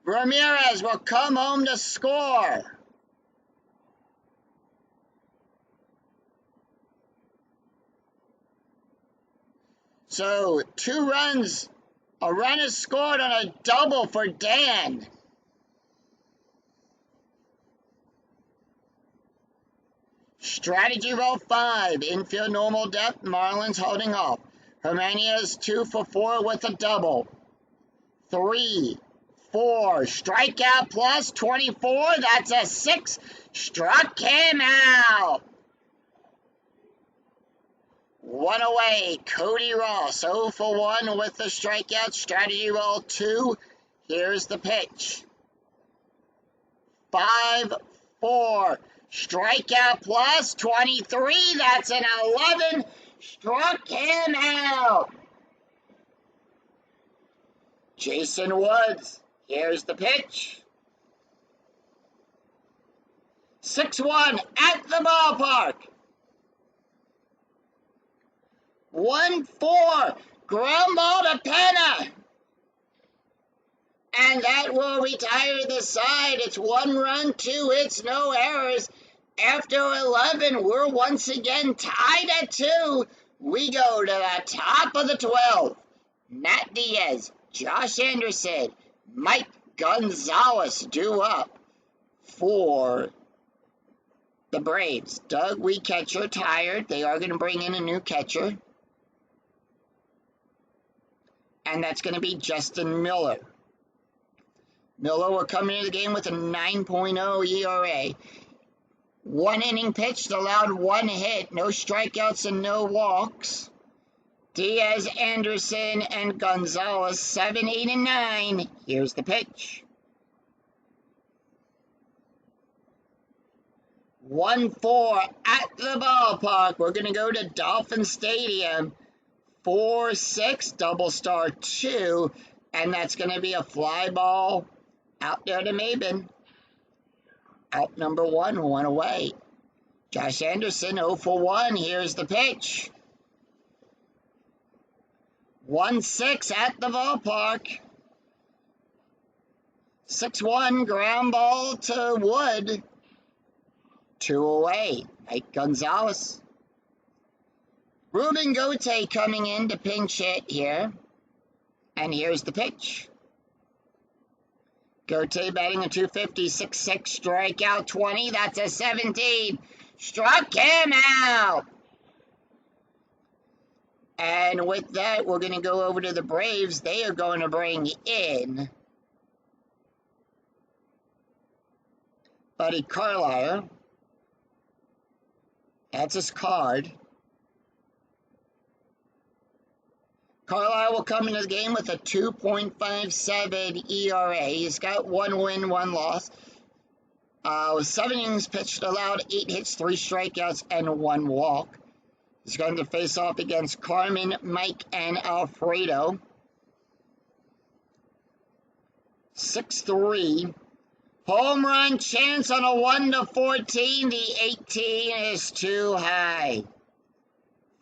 Ramirez will come home to score. So 2 runs, a run is scored on a double for Dan. Strategy roll 5, infield normal depth, Marlins holding off. Jimenez 2 for 4 with a double. 3-4, strikeout plus 24, that's a 6, struck him out. 1 away, Cody Ross 0 for 1 with the strikeout, strategy roll 2, here's the pitch. 5-4, strikeout plus 23, that's an 11, struck him out. Jason Woods, here's the pitch. 6-1 at the ballpark. 1-4, ground ball to Penna. And that will retire the side. It's 1 run, 2 hits, no errors. After 11, we're once again tied at 2. We go to the top of the 12. Matt Diaz, Josh Anderson, Mike Gonzalez due up for the Braves. Doug Wee catcher tired. They are going to bring in a new catcher. And that's going to be Justin Miller. Miller will come into the game with a 9.0 ERA. 1 inning pitched, allowed 1 hit, no strikeouts and no walks. Diaz, Anderson, and Gonzalez, 7, 8, and 9. Here's the pitch. 1-4 at the ballpark. We're going to go to Dolphin Stadium. 4-6, double star 2, and that's going to be a fly ball out there to Maben. Out number 1, 1 away. Josh Anderson 0 for 1. Here's the pitch. 1-6 at the ballpark. 6-1 ground ball to Wood. 2 away. Mike Gonzalez. Ruben Gote coming in to pinch hit here. And here's the pitch. Gote batting a 250, 6-6, strikeout 20. That's a 17. Struck him out. And with that, we're going to go over to the Braves. They are going to bring in Buddy Carlisle. That's his card. Carlisle will come into the game with a 2.57 ERA. He's got 1 win, 1 loss. With 7 innings pitched, allowed 8 hits, 3 strikeouts, and 1 walk. He's going to face off against Carmen, Mike, and Alfredo. 6-3. Home run chance on a 1-14. The 18 is too high.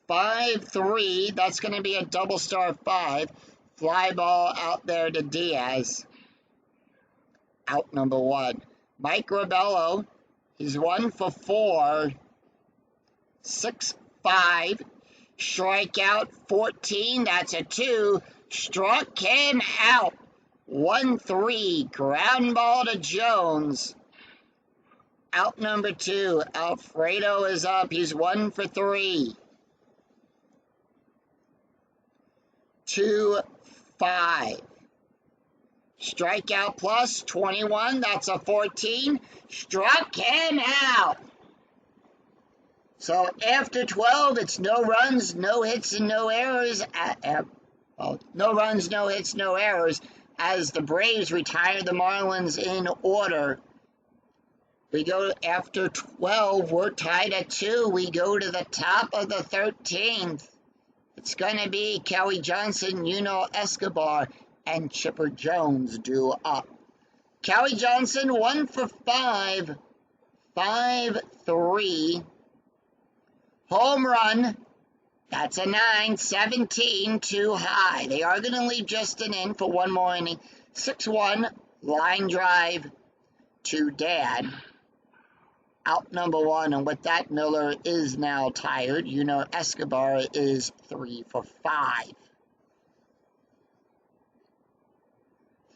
5-3, that's going to be a double star 5. Fly ball out there to Diaz. Out number 1. Mike Rabello, he's 1 for 4. 6-5. Strikeout 14, that's a 2. Struck him out. 1-3, ground ball to Jones. Out number 2, Alfredo is up. He's 1 for 3. 2-5. Strikeout plus 21. That's a 14. Struck him out. So after 12, it's no runs, no hits, and no errors. No runs, no hits, no errors. As the Braves retire the Marlins in order. We go after 12. We're tied at 2. We go to the top of the 13th. It's going to be Kelly Johnson, Escobar, and Chipper Jones due up. Kelly Johnson, 1 for 5. 5-3. Home run. That's a 9. 17 too high. They are going to leave Justin in for one more inning. 6-1. Line drive to Dad. Out number 1, and with that, Miller is now tired. Escobar is 3 for 5.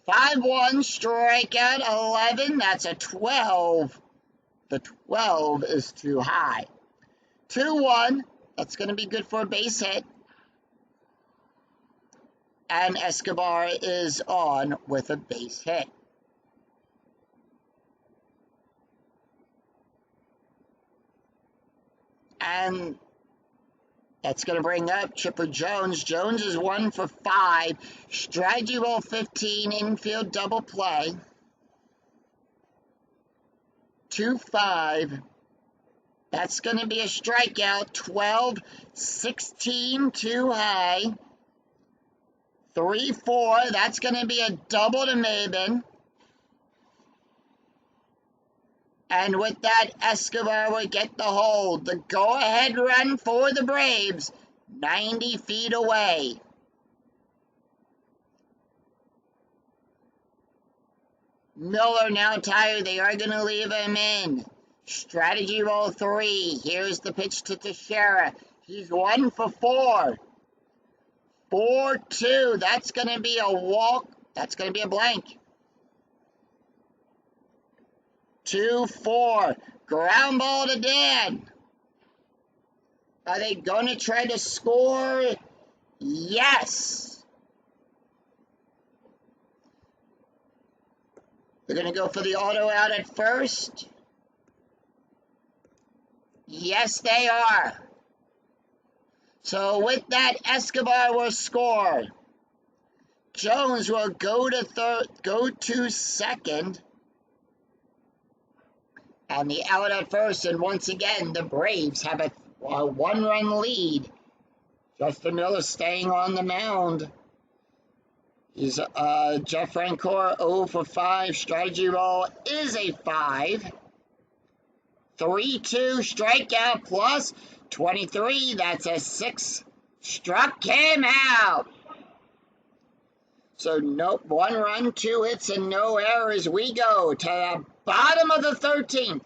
5-1, strikeout 11. That's a 12. The 12 is too high. 2-1. That's going to be good for a base hit. And Escobar is on with a base hit. And that's going to bring up Chipper Jones. Jones is 1 for 5. Strategy roll 15, infield double play. 2-5. That's going to be a strikeout. 12, 16 too high. 3-4. That's going to be a double to Maben. And with that, Escobar will get the hold. The go-ahead run for the Braves, 90 feet away. Miller now tired. They are going to leave him in. Strategy roll 3. Here's the pitch to Teixeira. He's 1 for 4. 4-2. That's going to be a walk. That's going to be a blank. 2-4. Ground ball to Dan. Are they going to try to score? Yes. They're going to go for the auto out at first. Yes, they are. So with that, Escobar will score. Jones will go to second. And the out at first, and once again, the Braves have a one-run lead. Justin Miller staying on the mound. He's Jeff Francoeur 0 for 5. Strategy roll is a 5. 3-2 strikeout plus 23. That's a 6. Struck him out. So nope, 1 run, 2 hits, and no errors. We go to the bottom of the 13th.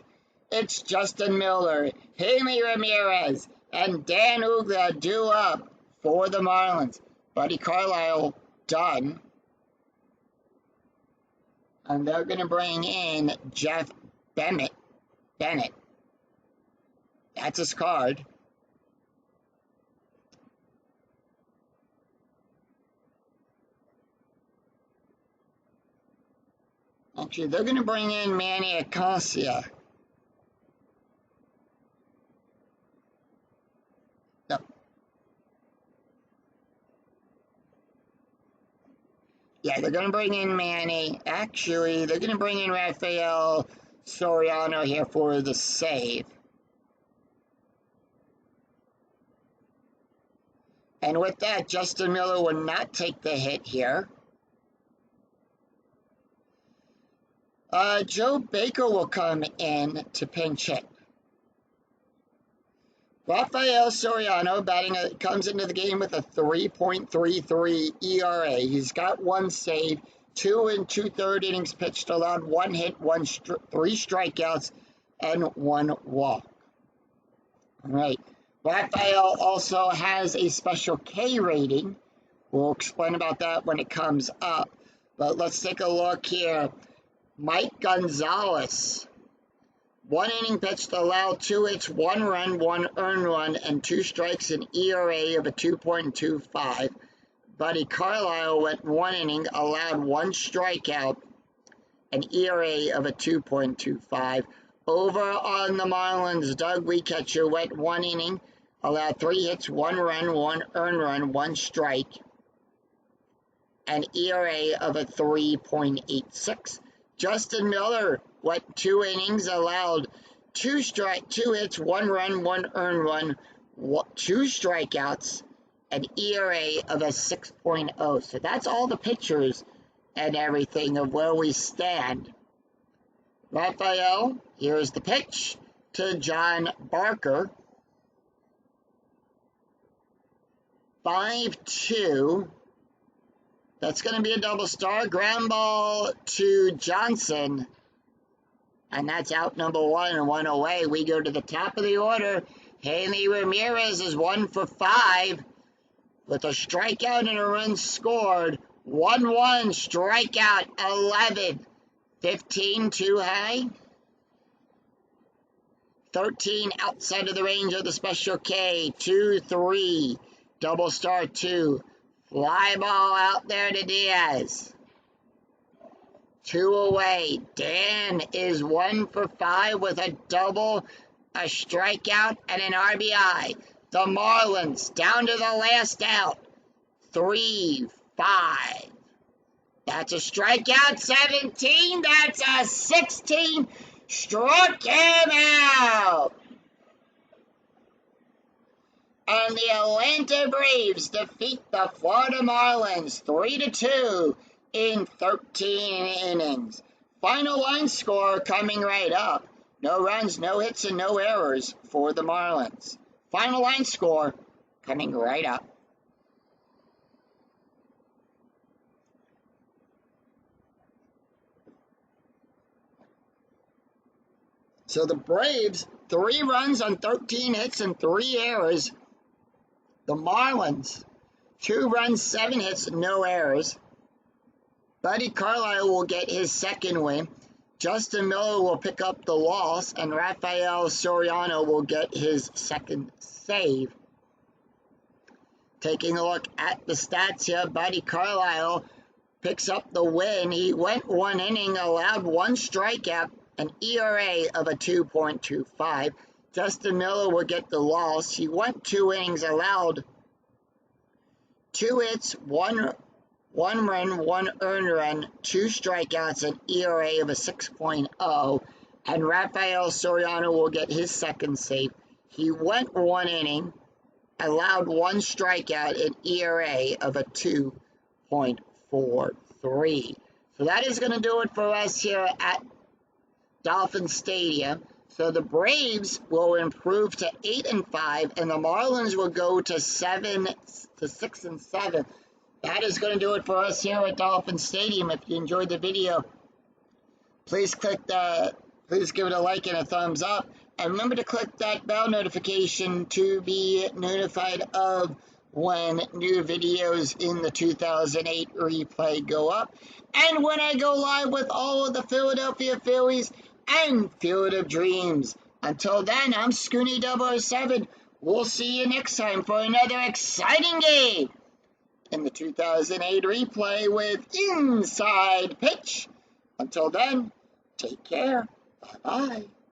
It's Justin Miller, Hanley Ramirez, and Dan Uggla due up for the Marlins. Buddy Carlisle done. And they're going to bring in Jeff Bennett. That's his card. Actually, they're going to bring in Manny Acacia. No. Yeah, they're going to bring in Manny. Actually, they're going to bring in Rafael Soriano here for the save. And with that, Justin Miller will not take the hit here. Joe Baker will come in to pinch hit. Rafael Soriano comes into the game with a 3.33 ERA. He's got 1 save, 2 2/3 innings pitched, allowed 1 hit, 3 strikeouts, and 1 walk. All right. Rafael also has a special K rating. We'll explain about that when it comes up. But let's take a look here. Mike Gonzalez. 1 inning pitched, allowed 2 hits, 1 run, 1 earned run, and 2 strikes, an ERA of a 2.25. Buddy Carlisle went 1 inning, allowed 1 strikeout, an ERA of a 2.25. Over on the Marlins, Doug Weeketcher went 1 inning, allowed 3 hits, 1 run, 1 earned run, 1 strike, an ERA of a 3.86. Justin Miller went 2 innings, allowed 2 hits, 1 run, 1 earned run, 2 strikeouts, an ERA of a 6.0. So that's all the pitchers and everything of where we stand. Raphael, here's the pitch to John Barker. 5-2. That's going to be a double star. Ground ball to Johnson. And that's out number 1 and 1 away. We go to the top of the order. Hanley Ramirez is 1 for 5 with a strikeout and a run scored. 1-1, strikeout 11. 15 too high. 13 outside of the range of the special K. 2-3. Double star 2. Fly ball out there to Diaz. 2 away. Dan is 1 for 5 with a double, a strikeout, and an RBI. The Marlins down to the last out. 3-5. That's a strikeout. 17. That's a 16. Struck him out. And the Atlanta Braves defeat the Florida Marlins 3-2 in 13 innings. Final line score coming right up. No runs, no hits, and no errors for the Marlins. Final line score coming right up. So the Braves, 3 runs on 13 hits and 3 errors. The Marlins, 2 runs, 7 hits, no errors. Buddy Carlisle will get his second win. Justin Miller will pick up the loss, and Rafael Soriano will get his second save. Taking a look at the stats here, Buddy Carlisle picks up the win. He went 1 inning, allowed 1 strikeout, an ERA of a 2.25. Justin Miller will get the loss. He went 2 innings, allowed 2 hits, 1 run, 1 earned run, 2 strikeouts, an ERA of a 6.0. And Rafael Soriano will get his second save. He went 1 inning, allowed 1 strikeout, an ERA of a 2.43. So that is going to do it for us here at Dolphin Stadium. So the Braves will improve to 8-5, and the Marlins will go to 6-7. That is going to do it for us here at Dolphin Stadium. If you enjoyed the video, please give it a like and a thumbs up. And remember to click that bell notification to be notified of when new videos in the 2008 replay go up. And when I go live with all of the Philadelphia Phillies and Field of Dreams. Until then, I'm Scooney 007. We'll see you next time for another exciting game in the 2008 replay with Inside Pitch. Until then, take care. Bye-bye.